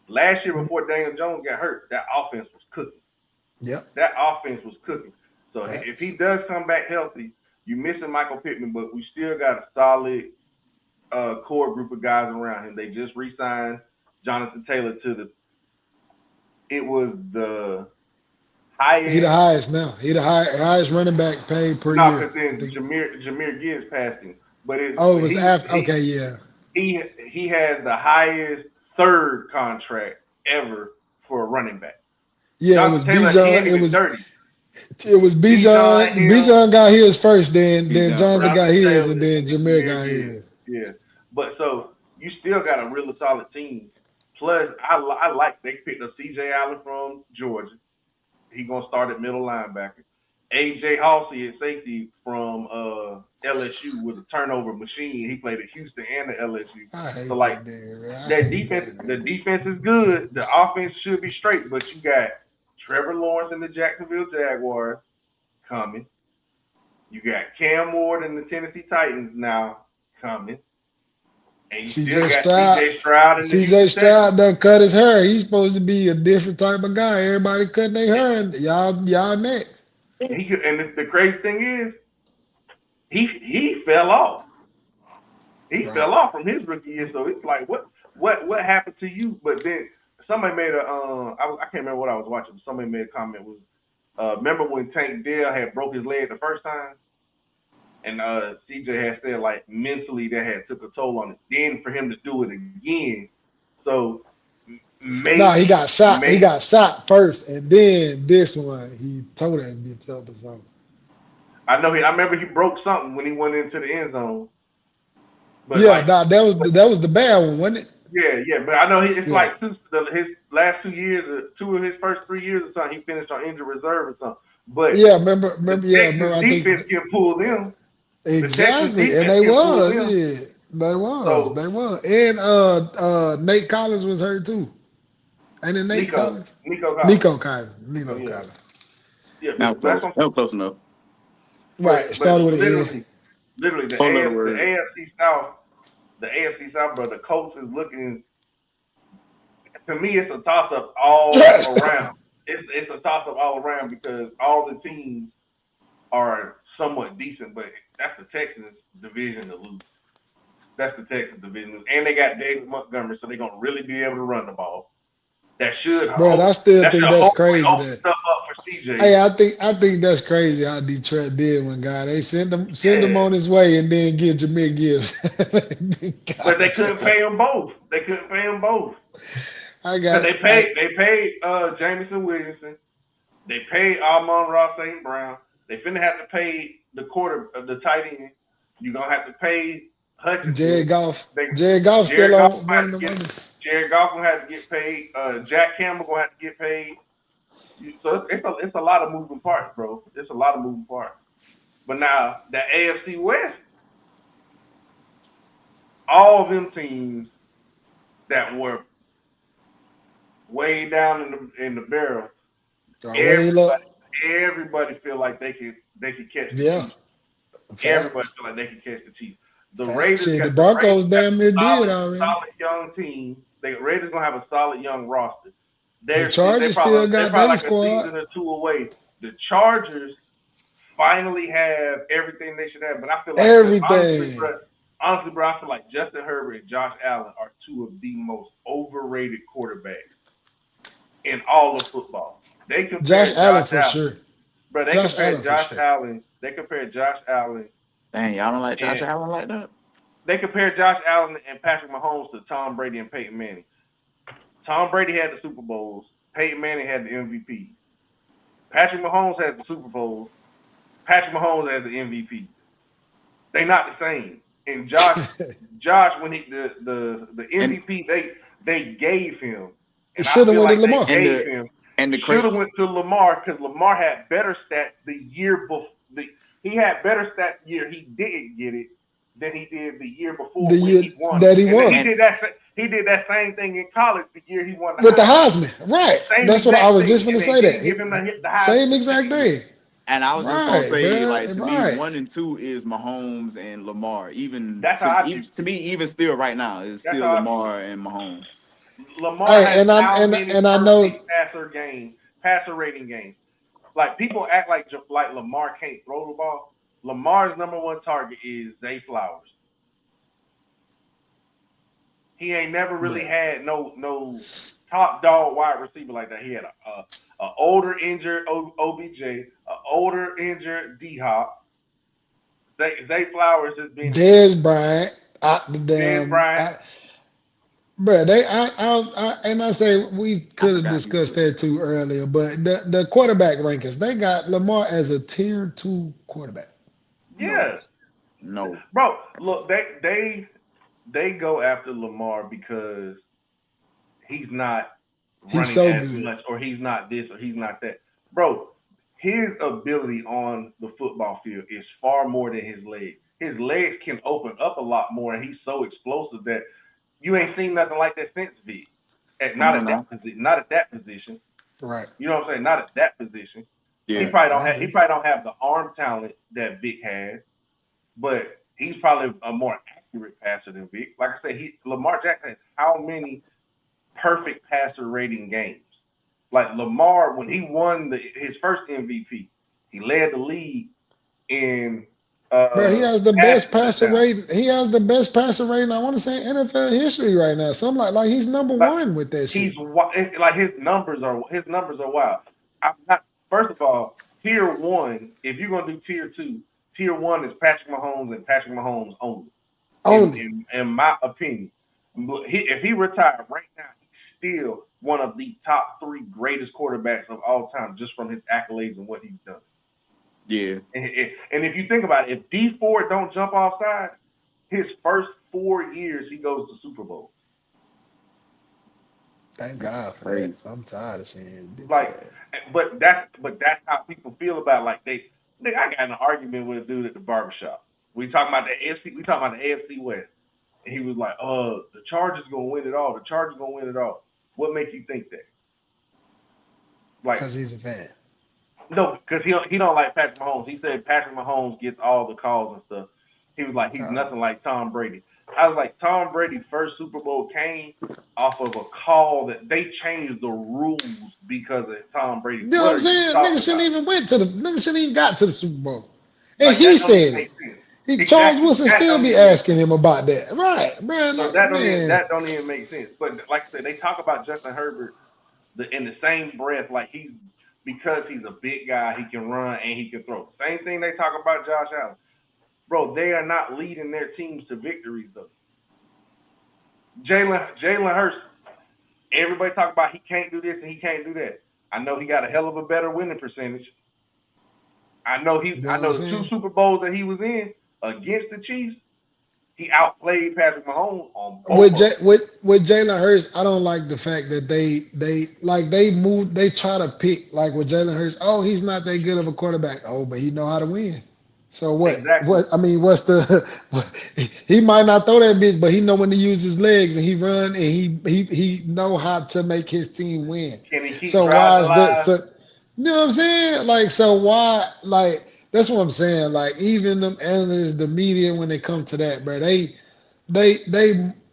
Last year before Daniel Jones got hurt, that offense was cooking. yep, That offense was cooking. So if he facts. does come back healthy, you missing Michael Pittman, but we still got a solid core group of guys around him. They just re-signed Jonathan Taylor to the. It was the He the highest. highest now. He the highest running back paid per No, year. because I then think. Jameer Gibbs passed him, but Oh, it was after. he Okay, yeah, he he has the highest third contract ever for a running back. yeah. It was Jonathan Taylor, he Bijan. ain't even 30. It was Bijan, Bijan. him, Bijan got his first, then Bijan Jonathan first. got Jonathan his, Taylor, and then and Jameer Jameer got Gibbs. his. Yeah. But so you still got a really solid team. Plus, I like they picked up C.J. Allen from Georgia. He gonna start at middle linebacker. A.J. Halsey at safety from LSU was a turnover machine. He played at Houston and at LSU. I So hate like that nigga, man. I that hate defense, that the nigga. defense is good. The offense should be straight, but you got Trevor Lawrence and the Jacksonville Jaguars coming. You got Cam Ward and the Tennessee Titans now coming. And you still C.J. got Stroud. CJ Stroud and the C.J. Houston Texans. Stroud done cut his hair. He's supposed to be a different type of guy. Everybody cutting their hair. And y'all next. And the crazy thing is, he fell off. He Right. fell off from his rookie year. So it's like, what happened to you? But then somebody made I can't remember what I was watching. But somebody made a comment was, remember when Tank Dell had broke his leg the first time, and CJ had said like mentally that had took a toll on it. Then for him to do it again, so No, he maybe got shot. He got shot first, and then this one he tore that bitch up or something. I remember he broke something when he went into the end zone. But Yeah, like, nah, that was the bad one, wasn't it? yeah. But I know it's Yeah. like his last 2 years, two of his first 3 years or something, he finished on injured reserve or something. But Yeah, remember, the remember, yeah, remember. Texas I think defense can pull them. The Texas exactly, and defense they can pull was, them. yeah, So they was, and Nate Collins was hurt too, ain't it Nate Collins? Nico Collins. Nico Yeah, Collins. yeah. Now But that's close. what That was close enough. Right, it but started with an N. literally Four letter The word. AFC South, bro. The Colts is looking, to me, it's a toss up all around. It's a toss up all around because all the teams are somewhat decent, but that's the Texans division to lose. That's the Texans division, and they got David Montgomery, so they're gonna really be able to run the ball. Bro, I still That think should that's hopefully crazy. open That stuff up for CJ. Hey, I think that's crazy how Detroit did one guy. They send him Yeah, on his way and then give Jameer Gibbs. but they couldn't pay them both. They couldn't pay them both I because got I they paid Jameson Williamson. They paid Amon-Ra St. Brown. They finna have to pay the tight end. You're gonna have to pay Hutchinson. Jared Goff. They Jared Goff still Jared Goff on gonna one have of to them get others. Jared Goff gonna have to get paid. Jack Campbell gonna have to get paid. So it's a lot of moving parts, bro. It's a lot of moving parts. But now the AFC West, all of them teams that were way down in the barrel, Way everybody up. everybody feel like they could catch the Yeah. Chiefs. Everybody Facts. feel like they can catch the Chiefs. The Facts. Raiders Shit, the got Broncos damn near did already. solid young team. The Raiders gonna have a solid young roster. The They Chargers still probably got their like a squad. season or two away. The Chargers finally have everything they should have, but I feel like Everything. honestly, bro, I feel like Justin Herbert and Josh Allen are two of the most overrated quarterbacks in all of football. They Josh compare Allen Josh for Allen, sure. bro. Josh Allen for sure. They compare Josh Allen Dang, y'all don't like Josh and Allen like that? they compare Josh Allen and Patrick Mahomes to Tom Brady and Peyton Manning. Tom Brady had the Super Bowls. Peyton Manning had the MVP. Patrick Mahomes has the Super Bowls. Patrick Mahomes has the MVP. They not the same. And Josh, when the And MVP they gave him, It and I should have feel went to like they Lamar. and gave the him and the should have crazy went to Lamar because Lamar had better stats the year before. He had better stats the year he didn't get it than he did the year The before when year he won it. that he And then won and he did that same thing in college the year he won the with the Heisman. Heisman. Right. Same That's what I exact was thing, just and gonna they say. That didn't give him the Heisman same the exact same year. thing. and I was just gonna Right, say, bro. like to me, Right. 1 and 2 is Mahomes and Lamar. That's how I view. To me, even still right now, it's That's still how I view. Lamar and Mahomes. Lamar Hey, has and I how and many and I know perfect passer rating games? Like people act like Lamar can't throw the ball. Lamar's number one target is Zay Flowers. He ain't never really right. had no top dog wide receiver like that. He had an older injured OBJ, an older injured D Hop. Zay Flowers has been Dez Bryant, the Dez damn, Bryant. bro. And I say we I could have forgot he discussed was. that too earlier, but the quarterback rankings, they got Lamar as a tier 2 quarterback. No, Yeah, no, bro. Look, they go after Lamar because he's not He's running so as good. much, or he's not this, or he's not that. Bro, his ability on the football field is far more than his legs. His legs can open up a lot more, and he's so explosive that you ain't seen nothing like that since Vic. come Not on at now. that position. Not at that position. Right. You know what I'm saying? Not at that position. He Yeah, probably don't I have. He agree. probably don't have the arm talent that Vic has, but he's probably a more accurate passer than Vic. Like I said, Lamar Jackson has how many perfect passer rating games? Like Lamar, when he won his first MVP, he led the league in Bro, he has the best passing passer touchdowns. rating. He has the best passer rating. I want to say NFL history right now. Something like he's number Like one with that he's shit. like his numbers are wild. I'm not. First of all, tier one. If you're gonna do tier two, tier one is Patrick Mahomes and Patrick Mahomes only. In Only. in, in my opinion, if he retired right now, he's still one of the top three greatest quarterbacks of all time, just from his accolades and what he's done. yeah. And if you think about it, if D Ford don't jump off sides, his first 4 years he goes to Super Bowl. Thank That's God for that. crazy. I'm tired of seeing bitch Like, ass. but that's how people feel about like I got in an argument with a dude at the barbershop. We talking about the AFC. We talking about the AFC West, and he was like, the Chargers gonna win it all. The Chargers gonna win it all." What makes you think that? Like, Because he's a fan. no, because he don't like Patrick Mahomes. He said Patrick Mahomes gets all the calls and stuff. He was like, he's Uh, nothing like Tom Brady. I was like, Tom Brady's first Super Bowl came off of a call that they changed the rules because of Tom Brady. you know What what are I'm you saying? talking Nigga shouldn't about? even went to the nigga shouldn't even got to the Super Bowl. And Like he that don't even said make it. sense. Charles Exactly. Wilson That still don't be even make asking sense. him about that. Right, bro. So Like, man. that don't even make sense. But like I said, they talk about Justin Herbert in the same breath, like because he's a big guy, he can run and he can throw. Same thing they talk about Josh Allen. Bro, they are not leading their teams to victories though. Jalen Hurts, everybody talk about he can't do this and he can't do that. I know he got a hell of a better winning percentage. You know I what I'm know the two saying? Super Bowls that he was in against the Chiefs, he outplayed Patrick Mahomes on both With of them. Jalen Hurts, I don't like the fact that they try to pick like with Jalen Hurts. Oh, he's not that good of a quarterback. Oh, but he know how to win. So what? Exactly. What I mean, what's the? He might not throw that bitch, but he know when to use his legs and he run and he know how to make his team win. Can he keep So drives why is that? alive? So you know what I'm saying? Like so why like that's what I'm saying. Like even them analysts, the media, when they come to that, bro, they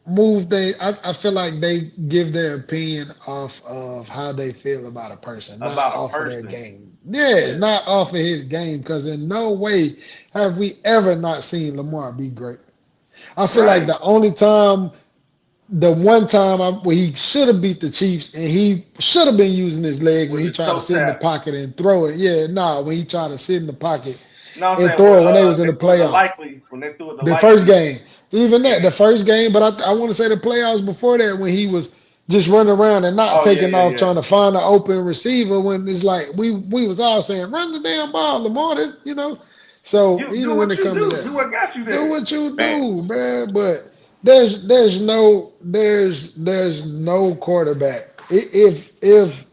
move I feel like they give their opinion off of how they feel about a person, not About a off of their person. game. Yeah, Yeah. not off of his game, because in no way have we ever not seen Lamar be great. I feel like Right. the one time where he should have beat the Chiefs and he should have been using his legs and With he the tried to toe sit in the tap. pocket and throw it. Yeah, nah, when he tried to sit in the pocket No, I'm and saying throw it when they was in they the threw it the playoffs. likely when they threw it the The first likely game, even and that, the first game, but I want to say the playoffs before that when he was just running around and not oh yeah, taking yeah, off yeah. trying to find an open receiver when it's like we was all saying run the damn ball, Lamar, So You do even when what it you comes to do. Do that, what got you do there. what you do, Facts. man. But there's no quarterback. If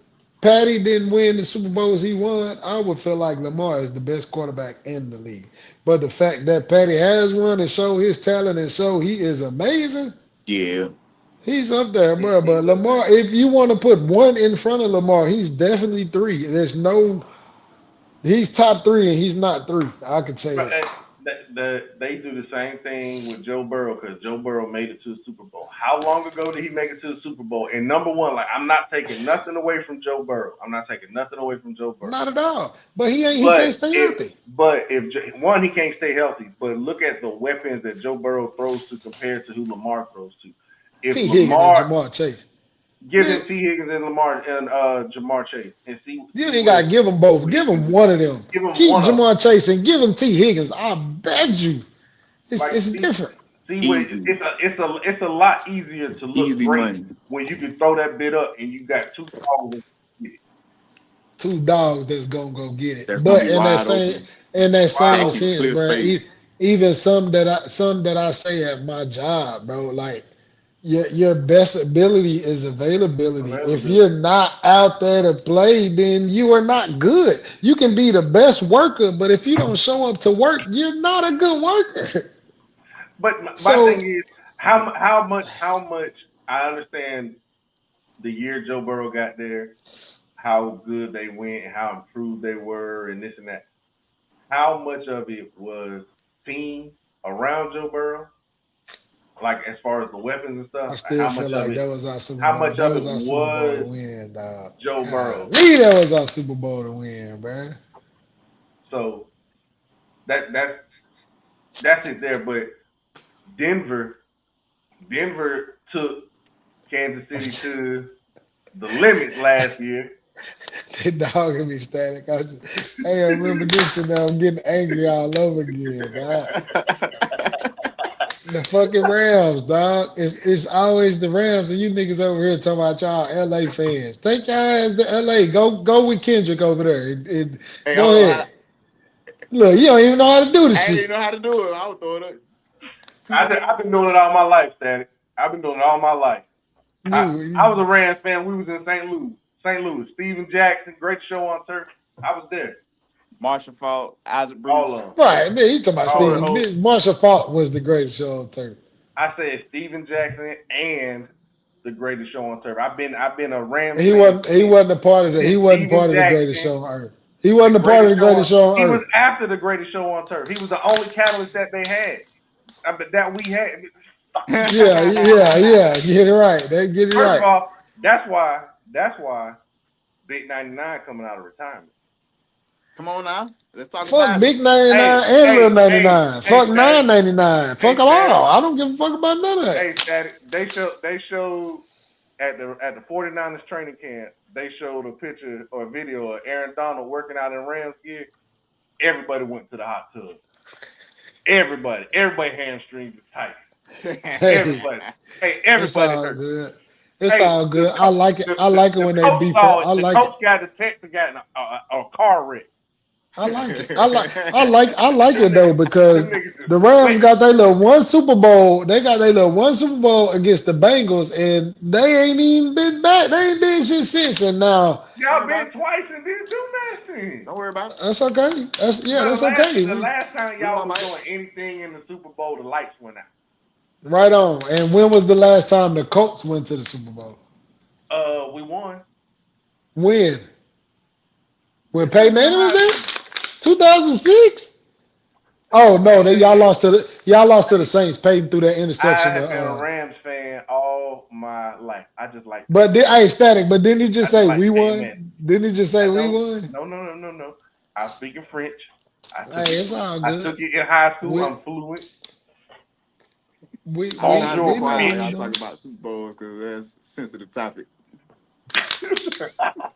Patty didn't win the Super Bowls he won, I would feel like Lamar is the best quarterback in the league. But the fact that Patty has one and show his talent and show he is amazing, Yeah. he's up there, bro. But He's up Lamar, there. if you want to put one in front of Lamar, he's definitely three. He's top three and he's not three. I could say But that. they do the same thing with Joe Burrow because Joe Burrow made it to the Super Bowl. How long ago did he make it to the Super Bowl? And number one, like I'm not taking nothing away from Joe Burrow. I'm not taking nothing away from Joe Burrow. Not at all. But he But can't stay if healthy. one he can't stay healthy, but look at the weapons that Joe Burrow throws to compared to who Lamar throws to. If T. Higgins and Lamar Jamar Chase. Give him T. Higgins and Jamar Chase and You see ain't gotta give them both. what he Give can them do. one of them. Give him Keep one of them. Jamar Chase and give him T. Higgins. I bet you Like it's different. Easy. It's a lot easier It's to look easy great money. when you can throw that bit up and you got two dogs. Two dogs that's gonna go get it. That's gonna But be wide open. in that Wide same And open. can sense, clear bro, space. even some that I say at my job, bro, like your best ability is availability. If Availability. you're not out there to play, then you are not good. You can be the best worker, but if you don't show up to work, you're not a good worker. But my thing So is how much I understand the year Joe Burrow got there, how good they went, how improved they were, and this and that. How much of it was team around Joe Burrow, like as far as the weapons and I stuff, and still feel like that was our Super how Bowl. much That of was it our Super Bowl to was win, dog. Joe Burrow. Golly, that was our Super Bowl to win, bro. So that that's it there. But Denver Denver took Kansas City to the limits last year. That dog gonna be static. Hey, I remember this and now I'm getting angry all over again, dog. The fucking Rams, dog. It's always the Rams, and you niggas over here talking about y'all LA fans. Take your ass to LA. Go with Kendrick over there. Hey, Go ahead. Look, you don't even know how to do the I shit. didn't know how to do it. I would throw it up. I've been doing it all my life, Static. I've been doing it all my life. I was a You Rams fan. We was in St. Louis. St. Louis. Steven Jackson, great show on turf. I was there. Marshall Faulk, Isaac All Bruce. of them. right, man. You talking about All the Steve? hosts. Marshall Faulk was the greatest show on turf. I said Steven Jackson and the greatest show on turf. I've been a Rams He fan wasn't. He wasn't a part of the. He since wasn't Steven part of the greatest Jackson, show on earth. He the wasn't a part of greatest the show on. greatest show on He was earth. after the greatest show on turf. He was the only catalyst that they had. That we had. Yeah. Get it right. They get it First of right. all, that's why Big 99 coming out of retirement. Come on now. Let's talk Fuck about it. Big 99 Hey, and Little hey, 99. hey, Fuck Static. 999. Fuck Hey, them Static. all. I don't give a fuck about none of that. Hey, Static. They showed at the 49ers training camp. They showed a picture or a video of Aaron Donald working out in Rams gear. Everybody went to the hot tub. Everybody hamstrings are tight. Hey, Everybody. Hey, it's everybody all hurt. good. It's Hey, all good. I like it. I like it the when they coach beef up. saw it. I The like it. coach got the text and got in a car wreck. I like it. I like it though because Them niggas just the Rams sweating. got their little one Super Bowl. They got their little one Super Bowl against the Bengals, and they ain't even been back. They ain't been shit since. And now Don't Y'all worry about been it. twice and didn't do nothing. Don't worry about it. that's okay. But That's okay. the last time We y'all won, was Mike. doing anything in the Super Bowl, the lights went out. Right on. And when was the last time the Colts went to the Super Bowl? We won. When? When It's Peyton been some Manning was high. there? 2006? Oh no, y'all lost to the Saints. Peyton threw that I interception. have been a Rams fan all my life. I just like But Peyton did, Manning. hey, static. But didn't he I just just say like we Peyton Manning. won? Didn't he just I say we don't. won? No. I speak in French. I took Hey, it. it's all I good. took it in high school. We I'm fluent. I'm trying to be Bonjour, we know quiet what while we y'all bitch. talk doing. about Super Bowls because that's a sensitive topic.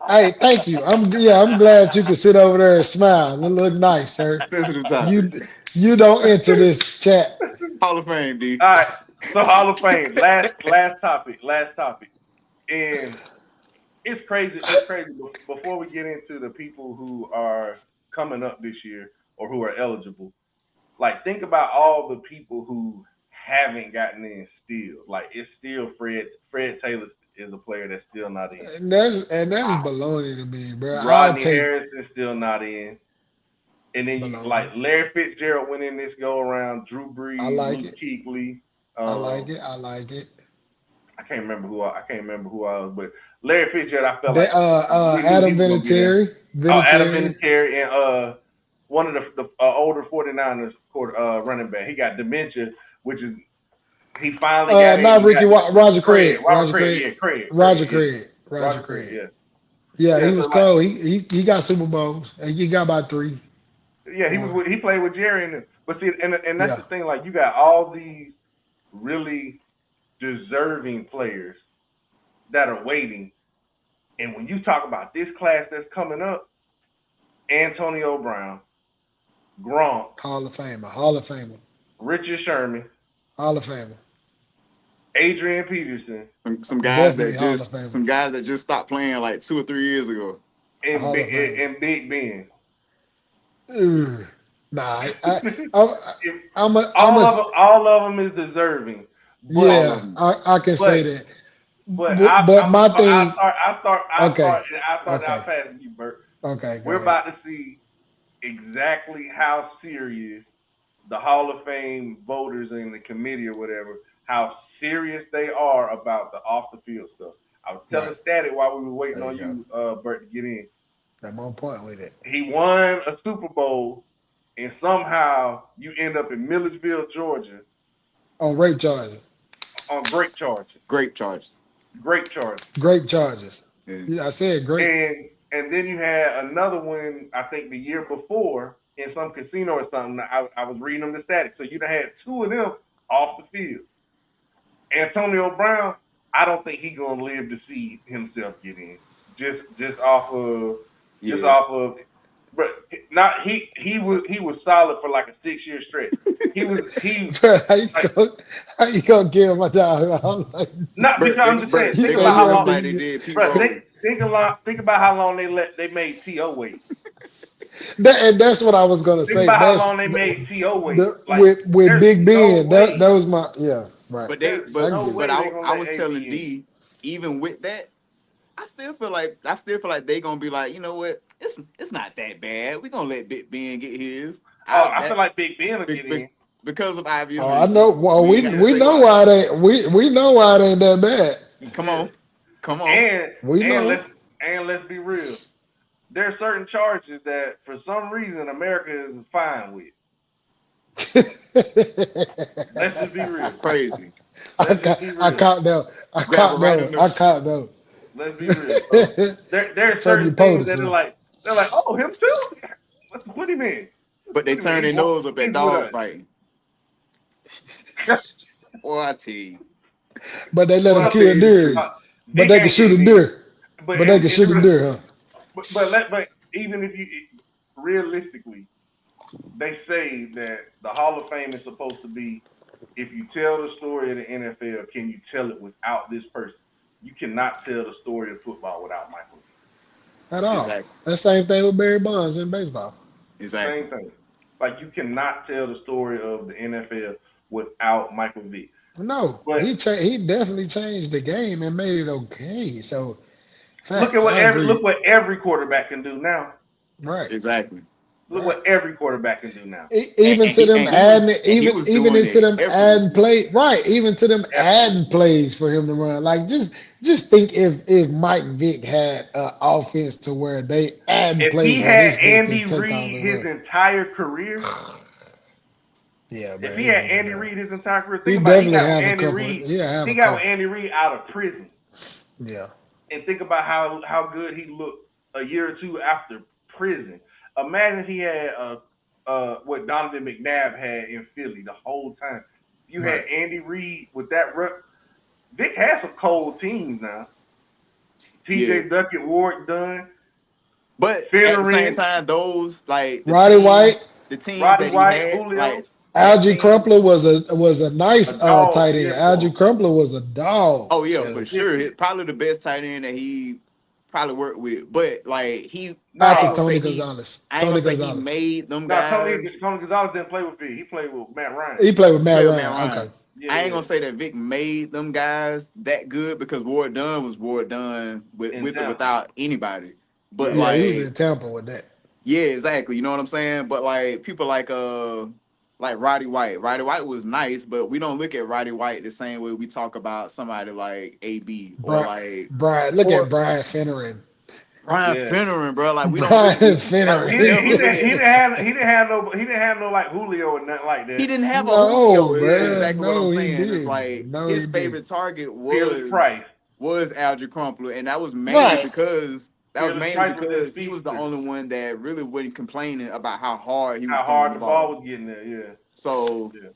Hey, thank you. I'm glad you can sit over there and smile and look nice, sir. Sensitive topic. You you don't enter this chat. Hall of Fame, D. All right. So Hall of Fame. Last topic. Last topic. And it's crazy. It's crazy. Before we get into the people who are coming up this year or who are eligible, like think about all the people who haven't gotten in still. Like it's still Fred Taylor is a player that's still not in. And that's baloney to me, bro. I'll Rodney take Harrison's still not in. And then you baloney. like Larry Fitzgerald went in this go around, Drew I Brees, like Luke it. Kuechly. I like Um, it. I like it. I can't remember who I was, but Larry Fitzgerald, I felt That like we knew he Adam was gonna get in. Vinatieri. Oh, Adam Vinatieri. Vinatieri and one of the older 49ers running back. He got dementia, which is he finally got in. Not He got Roger Craig, Craig. Robert Roger Craig, Craig. yeah, Craig, Roger yeah, Craig. Roger Roger Craig, Craig. yeah, Yeah, yeah. he So was like, cold. He got Super Bowls. And he got about three, yeah, four. he played with Jerry and them. But see, and that's Yeah. the thing. Like you got all these really deserving players that are waiting. And when you talk about this class that's coming up, Antonio Brown, Gronk, Hall of Famer, Richard Sherman, Hall of Famer, Adrian Peterson, Some guys definitely that Hall of just Famer, some guys that just stopped playing like 2 or 3 years ago. and Hall of Famer. Big Ben. Ugh. Nah, If I'm a, all of them is deserving, but All of yeah, them. I can say but that. but But my thing, okay, I start okay, out passing you, Bert. okay, go We're ahead. about to see exactly how serious the Hall of Fame voters in the committee or whatever, how serious they are about the off the field stuff. I was telling Right, Static while we were waiting there you on go. you, Bert, to get in. I'm on point with it. He won a Super Bowl, and somehow you end up in Milledgeville, Georgia, On rape charges, on great charges. Great charges. Great charges. great charges. Yeah. Yeah, I said great. And then you had another one, I think the year before, in some casino or something. I was reading them the stats. So you done had two of them off the field. Antonio Brown, I don't think he's gonna live to see himself get in. Just off of just Yeah. off of but not he was solid for like a 6 year stretch. He Bro, like how you gonna give my dog? I'm like, not because Bert, I'm just saying, you they think say gonna about do how you him long don't like think they you did Pete bro, Rose. think about how long they made T.O. wait. that, and that's what I was gonna Think say. about how That's long they made T.O. wait. the Like with there's Big no Ben. That way was my yeah, right. But they there's I but can no get it. but way they're gonna I let was AB telling in. D, even with that, I still feel like they gonna be like, you know what? It's not that bad. We gonna let Big Ben get his. Oh, I I feel that like Big Ben will be- get be- in. because of obvious Oh, I know. reasons. Well, We ain't got to we say know why. why they we know why it ain't that bad. Come Yeah. on, come on. And We and know. let's be real. There are certain charges that for some reason America is fine with. Let's just be real. Crazy. Let's just be I real. caught that. I Grab her caught right in that. the. I caught that. Let's be real. So there are From certain your things POTUS, that huh? they're like, oh, him too. Let's put him in. Let's But they put him in. turn their nose up at He's with dog us. fighting. Boy, I tell you. But they let Boy, them I So tell kill you the deer. truth. But Vic they can ain't shoot a getting in. deer. But But they can shoot a deer, huh? but even if you realistically, they say that the Hall of Fame is supposed to be if you tell the story of the NFL, can you tell it without this person? You cannot tell the story of football without Michael Vick. At all. Exactly. That same thing with Barry Bonds in baseball. Exactly. Same thing. Like you cannot tell the story of the NFL without Michael Vick. No, But he definitely changed the game and made it okay. So look at facts, I agree. look what every quarterback can do now. Right, Exactly. Look right. what every quarterback can do now. Even to them adding, And he even was even doing into it them adding effortlessly. play, right? Even to them adding Effortlessly. plays for him to run. Like just think if Mike Vick had an offense to where they adding If plays he where had this nigga can Andy take off Reid and his run. entire career, Yeah, if bro, he he had would have been Andy done. Reid his entire career, He think about it. definitely have a couple. Yeah, have He a got with couple. Andy Reid out of prison, Yeah, and think about how good he looked a year or two after prison. Imagine he had what Donovan McNabb had in Philly the whole time. You had right. Andy Reid with that rep. Vic has some cold teams now. Yeah. T.J. Duckett, Ward Dunn, But at the same Finneran, time, those like Roddy White, the teams Roddy that he White, had, Julio, like that Algie team. Crumpler was a a nice dog. tight end. Yeah, Algie Crumpler was a dog. Oh yeah, for So sure. consistent. Probably the best tight end that he probably worked with. But like I after ain't Nah, gonna say Tony he Gonzalez. I ain't gonna Tony say he Gonzalez. made them nah. Tony guys Gonzalez didn't play with Vic. He played with Matt Ryan. He played with Matt play with Matt Ryan. Ryan. Okay. Yeah, I ain't yeah. gonna say that Vic made them guys that good because Ward Dunn was Ward Dunn In with or Tampa. without anybody. But Yeah. Yeah, he was like in Tampa with that. yeah, exactly. You know what I'm saying? But like people like Roddy White. Roddy White was nice, but we don't look at Roddy White the same way we talk about somebody like AB Brian, look at or Brian Finneran. Brian Yeah. Finneran, bro. Like we don't Brian really like Finneran. we never look at He didn't have no like Julio or nothing like he that. didn't have a No, Julio is Yeah. bro. exactly what I'm No, he saying. It's didn't. like No, his he didn't. favorite target Fearless Price. was Algie Crumpler, and that was mainly Right. because Fearless Price was his he was the speedster. only one that really wasn't complaining about how hard he was How throwing hard the the ball ball. was getting there. Yeah. So Yeah.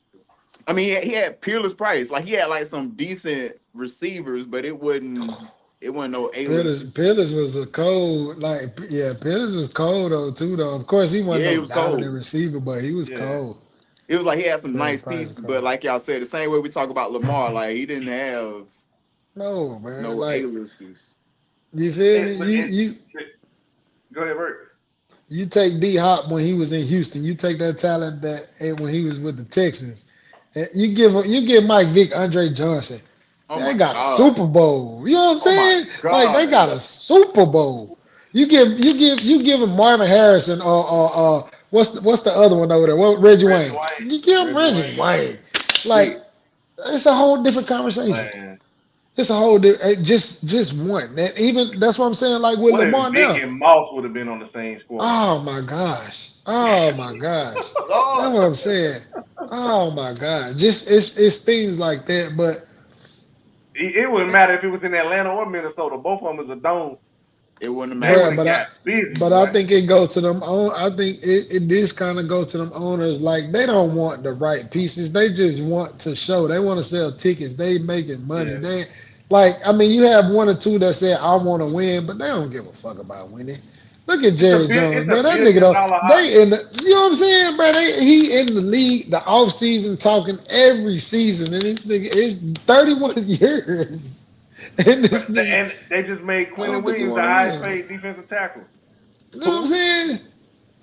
I mean, he had Peerless Price. Like he had like some decent receivers, but it wasn't it wasn't no Pettis, A-listers. Pettis was a cold, like yeah, Pettis was cold though too though. Of course, he wasn't Yeah, it no was cold. dominant receiver, but he was Yeah. cold. It was like he had some Yeah, he was nice probably pieces, but cold. like y'all said, the same way we talk about Lamar, like he didn't have No man, no like A-listers. you feel me? But go ahead, Bert. You take D Hop when he was in Houston. You take that talent that when he was with the Texans. And you give Mike Vick, Andre Johnson. Oh They my got a God. Super Bowl. You know what I'm Oh my saying? Like they God. got a Super Bowl. You give him Marvin Harrison or what's the other one over there? What Reggie Reggie Wayne? White. You give him Reggie Reggie White. Wayne. Like See, it's a whole different conversation. Man. It's a whole different just one. And even that's what I'm saying. Like with What if Lamar Vic now. and Moss would have been on the same squad? Oh my gosh. Oh my gosh. That's Lord, what I'm saying. Oh my God. Just it's things like that. But It wouldn't matter if it was in Atlanta or Minnesota. Both of them is a dome. it wouldn't have They would bruh, mattered. have but I got busy, but I boy. think it goes to them own I think it this kind of go to them owners like they don't want the right pieces. They just want to show. They want to sell tickets. They making money. Yeah. They like I mean you have one or two that say I want to win, but they don't give a fuck about winning. Look at Jerry Jones, It's bro. a That nigga billion though, dollar they in the you know what I'm saying, bro? He in the league, the off season talking every season, and this nigga is 31 years. And this nigga, and they just made I Quentin don't think he Williams the want to highest win. paid defensive tackle. You know what I'm Who? saying?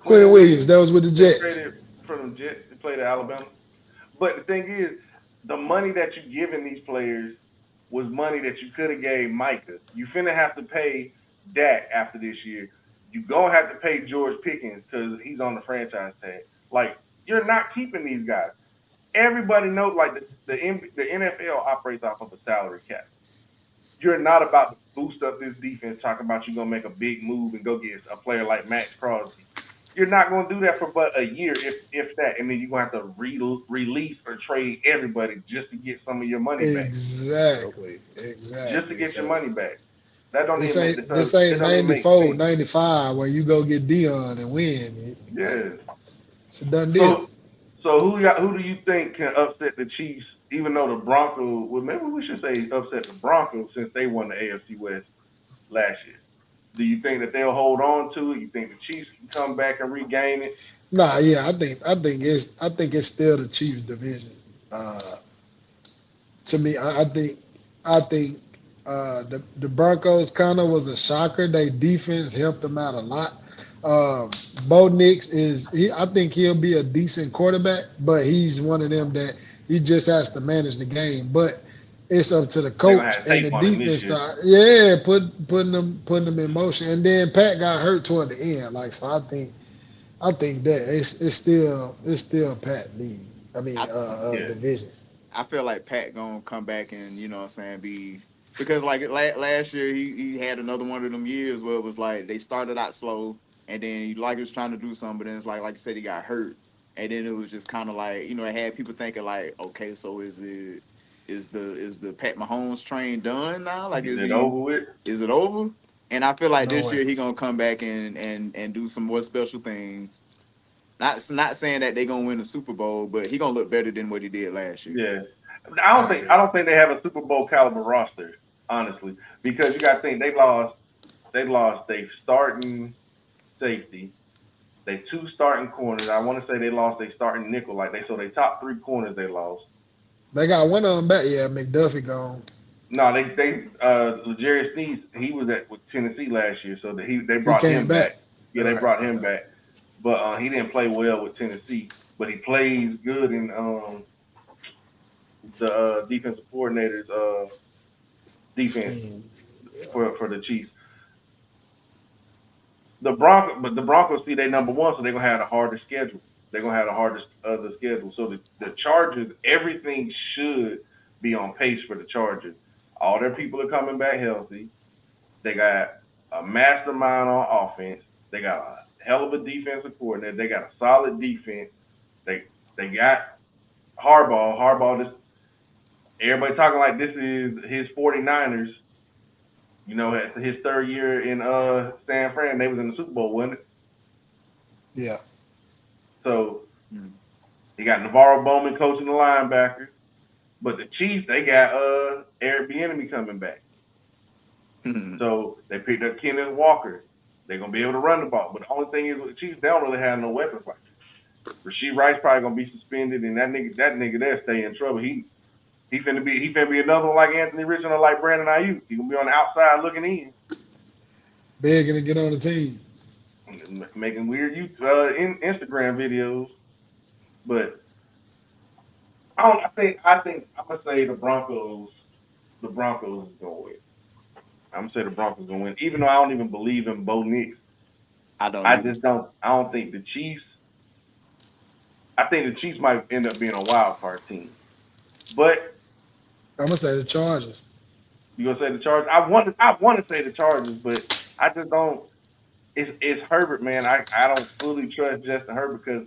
Quentin Quentin Williams, Williams, that was with the they Jets. traded from the Jets. He played at Alabama. But the thing is, the money that you giving these players was money that you could have gave Micah. You finna have to pay Dak after this year. You gonna have to pay George Pickens because he's on the franchise tag. Like you're not keeping these guys. Everybody knows, like the NFL operates off of a salary cap. You're not about to boost up this defense talking about you're gonna make a big move and go get a player like Max Crosby. You're not gonna do that for but a year, if that, and then you're gonna have to release or trade everybody just to get some of your money back, Exactly. just to Exactly. get your So money back. That don't this even make ain't this it ain't don't even make 94, sense. 95 where you go get Dion and win. Like Yeah. it's a done deal. So who do you think can upset the Chiefs? Even though the Broncos, well, maybe we should say upset the Broncos since they won the AFC West last year. Do you think that they'll hold on to it? You think the Chiefs can come back and regain it? Nah, yeah, I think it's still the Chiefs division. Uh to me, I think the Broncos kind of was a shocker. Their defense helped them out a lot. Bo Nix I think he'll be a decent quarterback, but he's one of them that he just has to manage the game. But it's up to the They're gonna coach have and the tape on him this defense year. to putting them in motion. And then Pat got hurt toward the end. Like so I think that it's still Pat lead. I mean I Yeah. division. I feel like Pat gonna come back and what I'm saying be because like last year he had another one of them years where it was like they started out slow and then like he was trying to do something, but then it's like you said he got hurt and then it was just kind of like it had people thinking like okay, so is the Pat Mahomes train done now? Like Is it over with? is it over? And I feel like No this way. year he gonna come back and do some more special things. Not saying that they gonna win the Super Bowl, but he gonna look better than what he did last year. Yeah. I agree. I don't think they have a Super Bowl caliber roster, honestly. Because you gotta think they lost their starting safety, they two starting corners. I wanna say they lost their starting nickel, so they top three corners they lost. They got one of them back. Yeah, McDuffie gone. No, L'Jarius Sneed, he was with Tennessee last year, so they He brought came him back. back. Yeah, All they right. brought him Okay. back, but he didn't play well with Tennessee. But he plays good in the defensive coordinator's defense Scheme. Yeah. for the Chiefs. But the Broncos see they number one, so they're gonna have the hardest schedule. They're gonna have the hardest of the schedule. So the Chargers, everything should be on pace for the Chargers. All their people are coming back healthy. They got a mastermind on offense. They got a hell of a defensive coordinator. They got a solid defense. They got Harbaugh. Harbaugh, this everybody talking like this is his 49ers. His third year in San Fran, they was in the Super Bowl, wasn't it? Yeah. So Mm. he got Navarro Bowman coaching the linebackers. But the Chiefs, they got Eric Bieniemy coming back. So they picked up Kenneth Walker. They're gonna be able to run the ball. But the only thing is with the Chiefs, they don't really have no weapons like that. Rasheed Rice probably gonna be suspended, and that nigga there stay in trouble. He finna be another one like Anthony Richardson or like Brandon Ayuk. He gonna be on the outside looking in, begging to get on the team. making weird Instagram videos. But I think I'm gonna say the Broncos. The Broncos is gonna win. I'm gonna say the Broncos gonna win, even though I don't even believe in Bo Nix. I don't I either. just don't. I don't think the Chiefs. I think the Chiefs might end up being a wild card team. But I'm gonna say the Chargers. you gonna say the Chargers? I want to say the Chargers, but I just don't. It's Herbert, man. I don't fully trust Justin Herbert because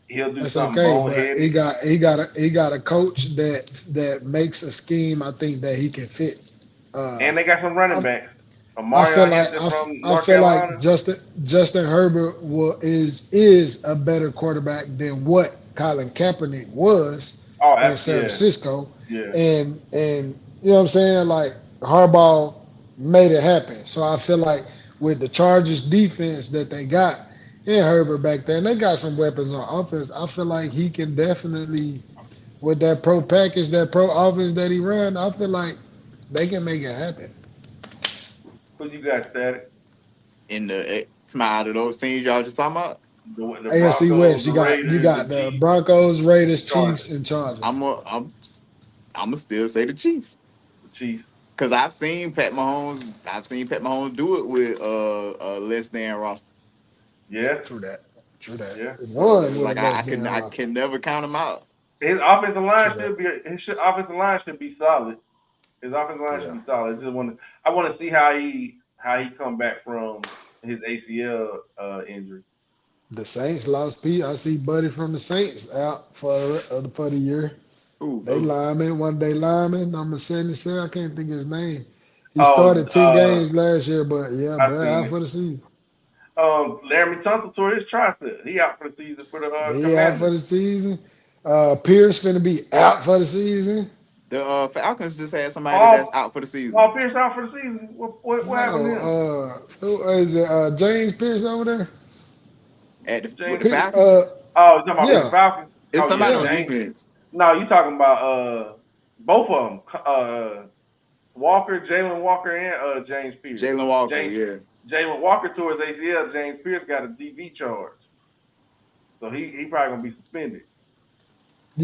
he'll do That's something okay, but boneheaded. he got a coach that makes a scheme. I think that he can fit. And they got some running I, backs. I feel Amari like Hampton from I North feel like Carolina. Justin Herbert is a better quarterback than what Colin Kaepernick was Oh, in San Francisco, yeah. and you know what I'm saying. Like Harbaugh made it happen. So I feel like with the Chargers defense that they got and Herbert back there, and they got some weapons on offense. I feel like he can definitely with that pro package, that pro offense that he run. I feel like they can make it happen. Who you got, Static? In the out of those teams y'all just talking about, The AFC Broncos, West, the you Raiders, the got the Chiefs, Broncos, Raiders, Chargers, Chiefs, and Chargers. I'm gonna still say the Chiefs. the Chiefs. Cause I've seen Pat Mahomes. Do it with less than roster. Yeah, True that. True that. yeah. So One with like a I less than can I roster. can never count him out. His offensive line True that. offensive line should be solid. His offensive line should Yeah. be solid. I want to see how he come back from his ACL injury. The Saints lost Pete. I see Buddy from the Saints out for the year. Ooh, They lineman, one day lineman, number 77. I can't think of his name. He Oh, started 10 games last year, but yeah, I bro, seen out it. for the season. Laramie Tunsil tore his tricep. He out for the season for the He out for Commanders. the season. Pierce finna be out for the season. the Falcons just had somebody that's Paul out for the season. Paul Pierce out for the season. What happened to him? No, who is it? James Pierce over there? With James. the Pe- Falcons, Uh, Oh, you talking about with the yeah, Falcons? it's Oh yeah, somebody on yeah. James. defense. No, you talking about both of them. Walker, Jalen Walker, and James Pierce. Jalen Walker, James yeah. Jalen Walker tore his ACL. James Pierce got a DV charge, so he probably gonna be suspended.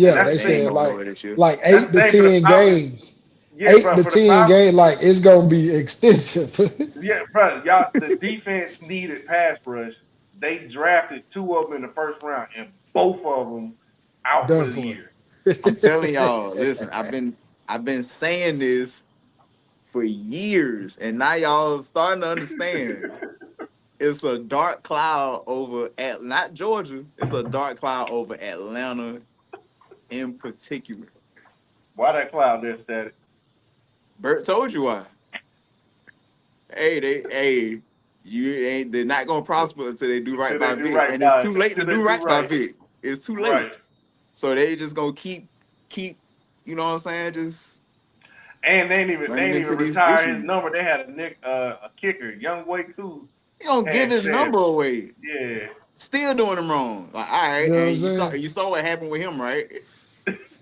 And Yeah, that's they the They ain't thing. said going nowhere this year. like That's 8 the to thing for the 10 Falcons. games. Yeah, 8 bro. to For the 10 Falcons, games, like it's gonna be extensive. yeah, bro. Y'all, the defense needed pass rush. They drafted 2 of them in the first round, and both of them out for Done the for. year. I'm telling y'all, listen, I've been saying this for years, and now y'all starting to understand. It's a dark cloud over at not Georgia. It's a dark cloud over Atlanta in particular. Why that cloud there, Static? Bert told you why. Hey, they're not gonna prosper until they do right Till they by do Vic. right And it's by. too late to Till they do do right by right. Vic. It's too Right. late. So they just gonna keep, you know what I'm saying? Just And they ain't running even into these retire his issues. number. They had a kicker, Young Wei Koo, You don't give had his said, number away. yeah. Still doing him wrong. Like, all You right, know what I'm and saying? you saw what happened with him, right?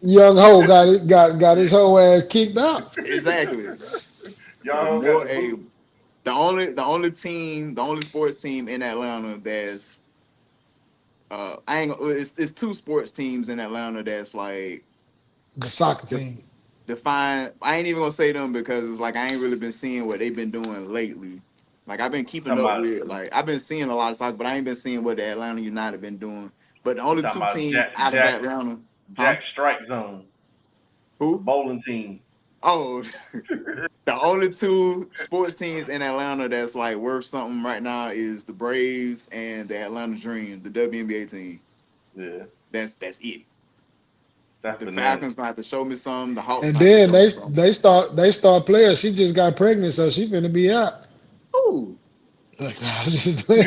Young Ho got his whole ass kicked out. Exactly. So Y'all got the boot. the only sports team in Atlanta that's I ain't it's 2 sports teams in Atlanta that's like The soccer def- team. define. I ain't even gonna say them because it's like I ain't really been seeing what they've been doing lately. Like I've been keeping Talking up about with, like I've been seeing a lot of soccer, but I ain't been seeing what the Atlanta United been doing. But the you only talking 2 about teams out of Atlanta, huh? Jack Strike Zone, the Who? bowling team. Oh, the only 2 sports teams in Atlanta that's like worth something right now is the Braves and the Atlanta Dream, the WNBA team. Yeah, That's it. that's The bananas. Falcons gonna have to show me some. The Hawks And gonna have to then show me some. they start players. She just got pregnant, so she finna be out. Ooh, Like, I'm just Hey, playing.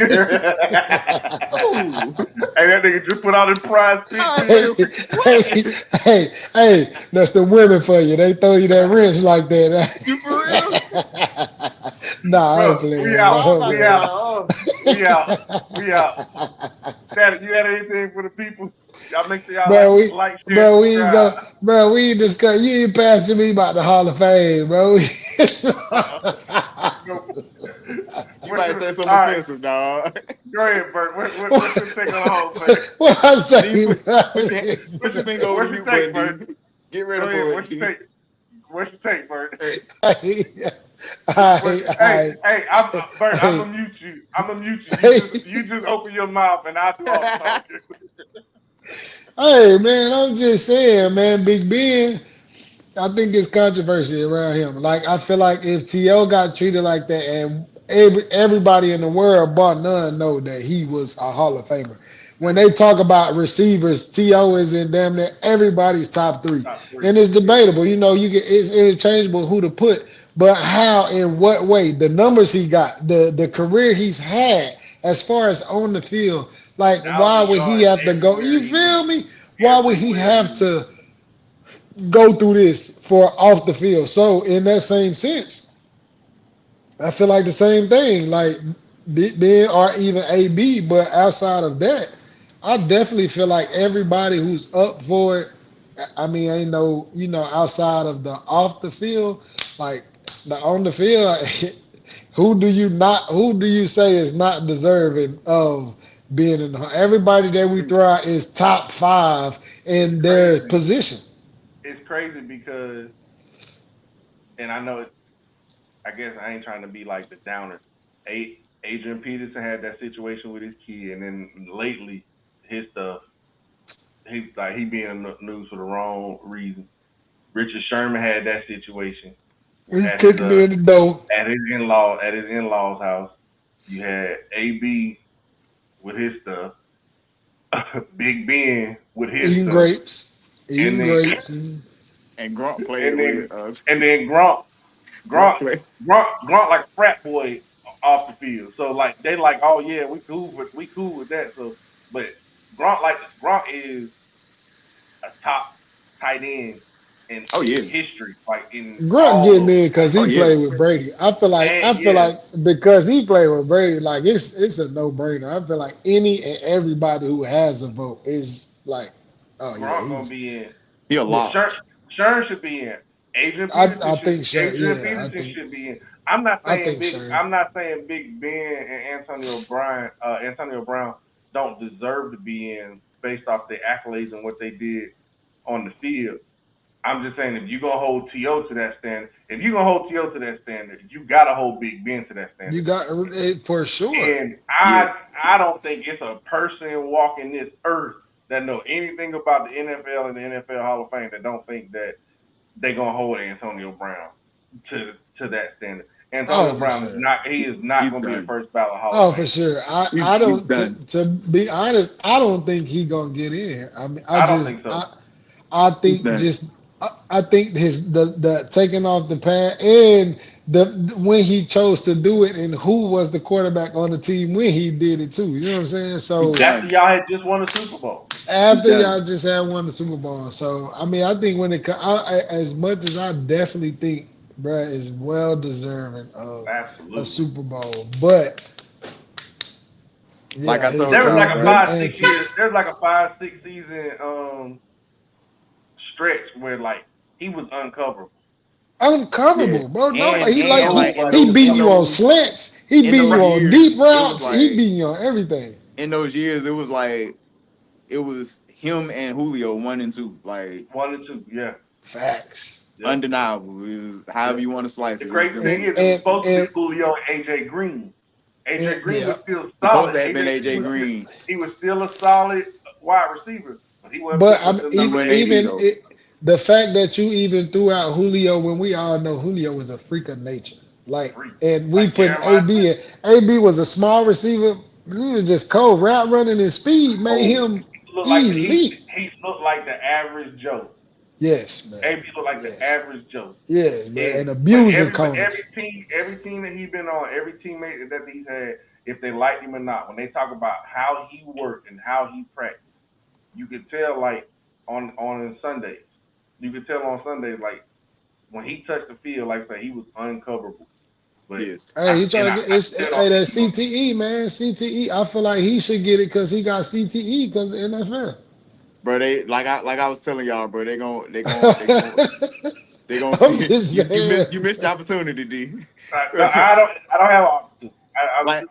ooh. that nigga just put out his prize I picture. hey, said, hey, what? hey, that's the women for you. They throw you that wrench like You for real? that. Nah, I ain't Bro, we playing, out. Oh, I'm bro, about to We be out. like, oh, We out. We out. That you got anything for the people? Y'all make sure y'all bro. share, We ain't subscribe. go, bro. We ain't discuss. You ain't passing me about the Hall of Fame, bro. Uh-uh. Go. you What's might your say something all right? offensive, dog. Go ahead, Bert. What's your take on the Hall of Fame? What I D, say, put, bro? put your finger over the What's your mute take, button, Bert? D. Get Go ready ahead. for it, What's your D. take? What's your take, Bert? Hey, I, hey, Bert. I'm hey, gonna mute you. I'm gonna mute you. hey, You just open your mouth and I'll do all the talking. hey, man, I'm just saying, man, Big Ben, I think it's controversy around him. Like, I feel like if T.O. got treated like that and everybody in the world, bar none, know that he was a Hall of Famer. When they talk about receivers, T.O. is in damn near everybody's top three. Top three. And it's Yeah. debatable. It's interchangeable who to put, but how, in what way, the numbers he got, the career he's had as far as on the field, like, why 1,000 would he yards have to go? everywhere You he feel went. me? Why would he Everywhere he have went. to go through this for off the field? So in that same sense, I feel like the same thing, like Big Ben or even AB. But outside of that, I definitely feel like everybody who's up for it. I mean, ain't no, outside of the off the field, like the on the field. Who do you say is not deserving of being in the? Everybody that we throw out is top five It's in their crazy. position. It's crazy because, and I know I guess I ain't trying to be like the downer. Adrian Peterson had that situation with his kid, and then lately his stuff, he being in the news for the wrong reason. Richard Sherman had that situation We at his kicking in the door. his in laws house. You had AB with his stuff, Big Ben with his Eating stuff, grapes, and eating then grapes. And Grunt played and with then and then Gronk, Grunt play. Gronk like a frat boy off the field. So like they like, oh yeah, we cool with that. So, but Gronk is a top tight end Oh in yeah. history, like in Grunt all getting of in because Oh he played yes. with Brady. I and feel yeah, like because he played with Brady, like it's a no brainer. I feel like any and everybody who has a vote is like, oh yeah, Gronk gonna be in. He a yeah. lock. Sherm should be in. I think sure, Adrian yeah, Peterson should be in. I think sure. I'm not saying Big Ben and Antonio Brown don't deserve to be in based off their accolades and what they did on the field. I'm just saying if you're gonna hold T.O. to that standard, if you're gonna hold T.O. to that standard, you gotta hold Big Ben to that You standard. got it for sure. And Yeah. I don't think it's a person walking this earth that know anything about the NFL and the NFL Hall of Fame that don't think that they're gonna hold Antonio Brown to that standard. Oh, Antonio for Brown is sure. not He's gonna be a done. first ballot Hall of Oh, for Famer. sure. I He's don't done. to be honest. I don't think he gonna get in. I mean, I don't think so. I He's think done. just I think his the taking off the pad and the when he chose to do it and who was the quarterback on the team when he did it too. You know what I'm saying? He's So After done. y'all had just won the Super Bowl. He's after done. y'all just had won the Super Bowl, so I mean, I think when as much as I definitely think bruh is well deserving of a Absolutely. Super Bowl, but Like yeah, I his told There was y'all, like a bro. them 5 6 years. antics. There's like a 5 6 season stretch where like he was uncoverable. Yeah. bro. Nobody he like And like Nobody he could beating in you cover him. on those slants. He in beating those you Right. on deep years, it was routes. He like beating you on everything. in those years, it was like it was him and Julio 1 and 2, like 1 and 2. Yeah. Facts. Yep. undeniable. It was, however Yep. you want to slice The it, it was crazy them thing two. is, it was supposed to be And Julio and AJ Green. AJ Green yeah, was still Supposed solid. to have been AJ Green. He was still a solid wide receiver, but he wasn't but putting I'm up them He numbers wasn't AJ AD even did. though. the fact that you even threw out Julio when we all know Julio was a freak of nature. Like, Free. and we Like putting Jeremiah AB Smith. in. AB was a small receiver. He was just cold. Route running and speed made Oh, him he elite. looked like the average Joe. Yes, man. AB looked like the Yes. average Joe. Yes, bro. And And abusing corners. every team that he's been on, every teammate that he's had, if they liked him or not, when they talk about how he worked and how he practiced, you could tell like on Sundays. You could tell on Sundays like when he touched the field, like I said, he was uncoverable. But Yes. Hey, he trying to get I it's still hey don't that think he's gonna. CTE man, CTE. I feel like he should get it because he got CTE because of the NFL. Bro, they like I was telling y'all, bro, they gon' I'm just saying. you missed the opportunity, D. No, I don't have options. I like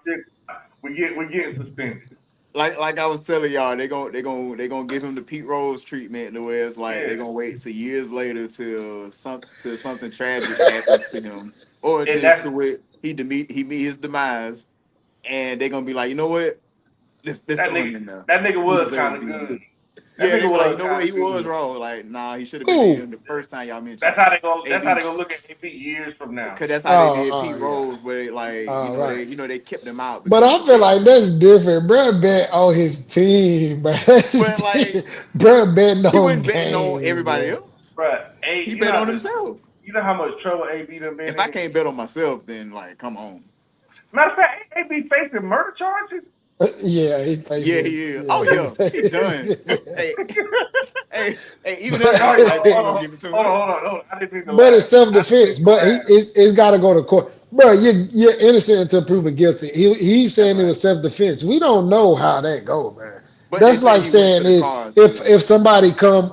legit we're getting suspended. like I was telling y'all, they gonna give him the Pete Rose treatment, the way it's like Yeah, they're gonna wait till years later till something tragic happens to him, or and just that's to where he meet his demise, and they're gonna be like, you know what, let's that throw nigga. him in there. That nigga He was deserves kind to of be in there. good. That Yeah, they nigga be like, you was know what, kind he of was good. wrong. Like, nah, he should have been Who? in the first time y'all mentioned That's him. how they go. That's how AB. they gonna look at AB years from now. Because that's how they Oh, did oh Pete yeah. Rose, where they, like, Right. they kept him out But because I of feel the. like that's different. Bruh bet on his team, bro. But like, Bruh betting he on wasn't betting on games, everybody bro. else. But hey, He bet on himself. you know how much trouble AB done been If I in. can't bet on myself, then like, come on. Matter of fact, AB facing murder charges. Yeah, he Yeah, facing. he is. Oh Yeah, he yeah, he done. facing. Hey, hey, even in the But Oh, afterlife, they ain't hold gonna on, give it to hold on, him. hold on, hold on. I didn't mean to but it's laugh. self I didn't mean defense. to But laugh. it's got to go to court, bro. You're innocent until proven guilty. He's That's saying it right. was self defense. We don't know how that go, man. But they That's say like he went saying to the car if to. somebody come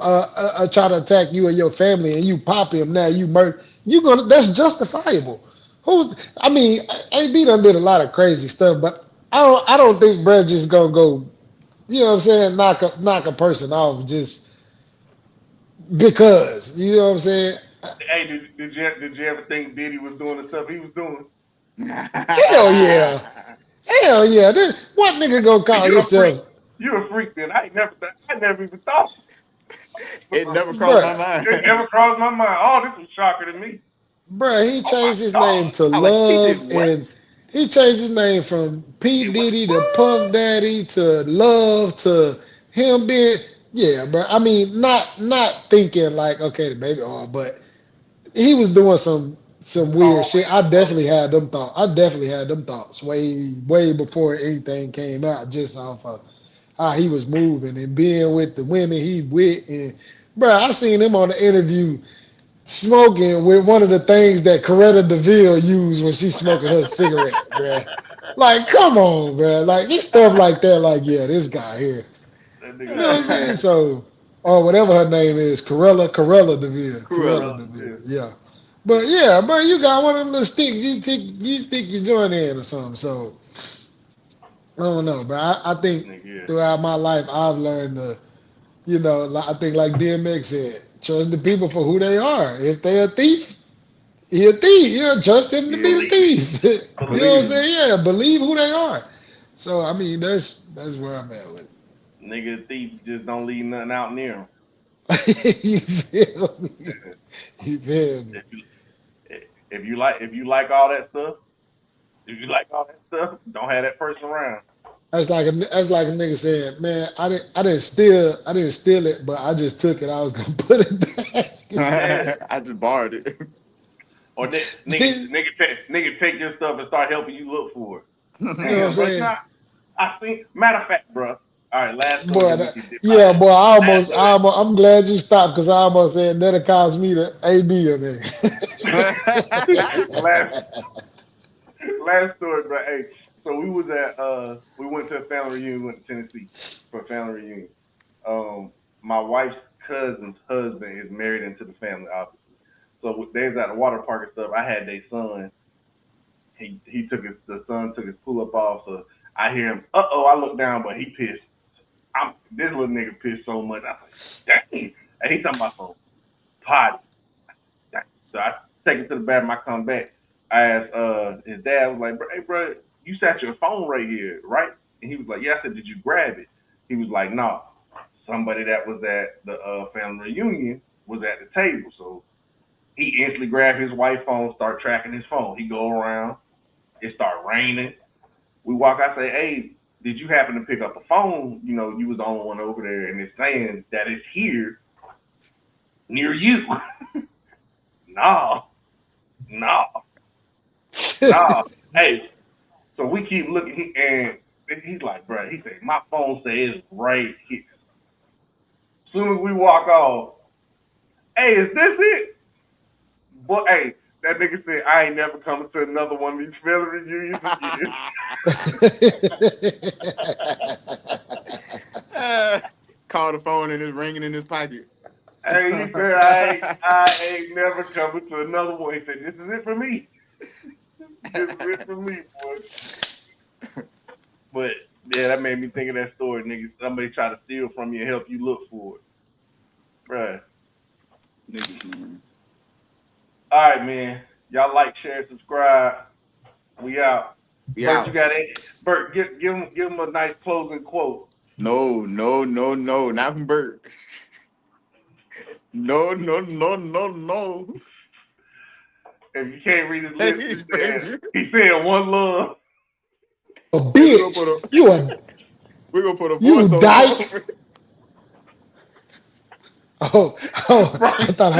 try to attack you or your family and you pop him now you murder you gonna that's justifiable. Who's I mean AB done did a lot of crazy stuff, but I don't think Brad just gonna go. You know what I'm saying? Knock a person off just because. You know what I'm saying? Hey, did you ever think Diddy was doing the stuff he was doing? Hell yeah. Hell yeah. What nigga gonna call You're a freak. himself? You're a freak. Then I never even thought. It never crossed my Bruh, It mind. never crossed my mind. Oh, this was shocker to me. he Oh my changed his name God. to I like he did Love and what? he changed his name from P. It went Diddy to Puff what? Daddy to Love to him being yeah, bro. I mean, not thinking like okay, the baby but he was doing some weird Oh, shit. I definitely had them thoughts. I definitely had them thoughts way before anything came out, just off of how he was moving and being with the women he with. And bro, I seen him on the interview smoking with one of the things that Coretta Deville used when she's smoking her cigarette, bro. Like, come on, bro. Like, it's stuff like that. Like, yeah, this guy here. that You know nigga what I'm stupid. saying? So, or whatever her name is, Corella Deville. Corella Cruella. Corella, Deville. yeah. Yeah. But yeah, bro, you got one of them little sticks. You stick your joint in or something. So I don't know, bro. I think Nigga, yeah. throughout my life I've learned to, I think like DMX said, trust the people for who they are. If they a thief, he a thief. You know, trust him to be Yeah, the Believe it. thief. You know what Believe I'm it. believe saying? Yeah, believe who they are. So I mean, that's where I'm at with Nigga, thief just don't leave nothing out near him. it. You feel me? You feel me? If you if you like all that stuff, if you like all that stuff, don't have that person around. That's like a nigga saying, man, I didn't steal it, but I just took it. I was gonna put it back. Yeah. I just borrowed it. Or nigga take your stuff and start helping you look for it. You know what I'm Damn, bro. saying? I think. Matter of fact, bro. All right, last story, Boy, then we can dip out yeah, of boy, last story. I'm glad you stopped because I almost said that'll cause me to AB a last nigga. last story, bro. Hey, so we went to a family reunion, went to Tennessee for a family reunion. Um, my wife's cousin's husband is married into the family, obviously. So they was at the water park and stuff. I had their son. He took the son took his pull up off. So I hear him. I look down, but he pissed. This little nigga pissed so much. I was like, dang. And he talking about some potty. Dang. So I take it to the bathroom. I come back. I asked his dad. I was like, hey, bro, you sat your phone right here, right? And he was like, yeah. I said, did you grab it? He was like, no. Somebody that was at the family reunion was at the table. So he instantly grabbed his wife's phone, start tracking his phone. He go around. It start raining. We walk. I say, hey, did you happen to pick up a phone? You know, you was the only one over there, and it's saying that it's here near you. No, no, no. Hey, so we keep looking, and he's like, bro, he said, my phone says it's right here. As soon as we walk off, hey, is this it? But hey, That nigga said, I ain't never coming to another one of these family reunions again. Call the phone and it's ringing in his pocket. Hey, he said, I ain't never coming to another one. He said, this is it for me. This is it for me, boy. But yeah, that made me think of that story, nigga. Somebody try to steal from you and help you look for it. Bruh. Niggas, man. All right, man. Y'all like, share, subscribe. We out. We Bert, you out. got it. Bert, give him a nice closing quote. No, not from Bert. No. If you can't read his lips, He's crazy. he said one love. A Hey, we're gonna bitch. put a we're gonna put a You voiceover dyke. over it. Oh, I thought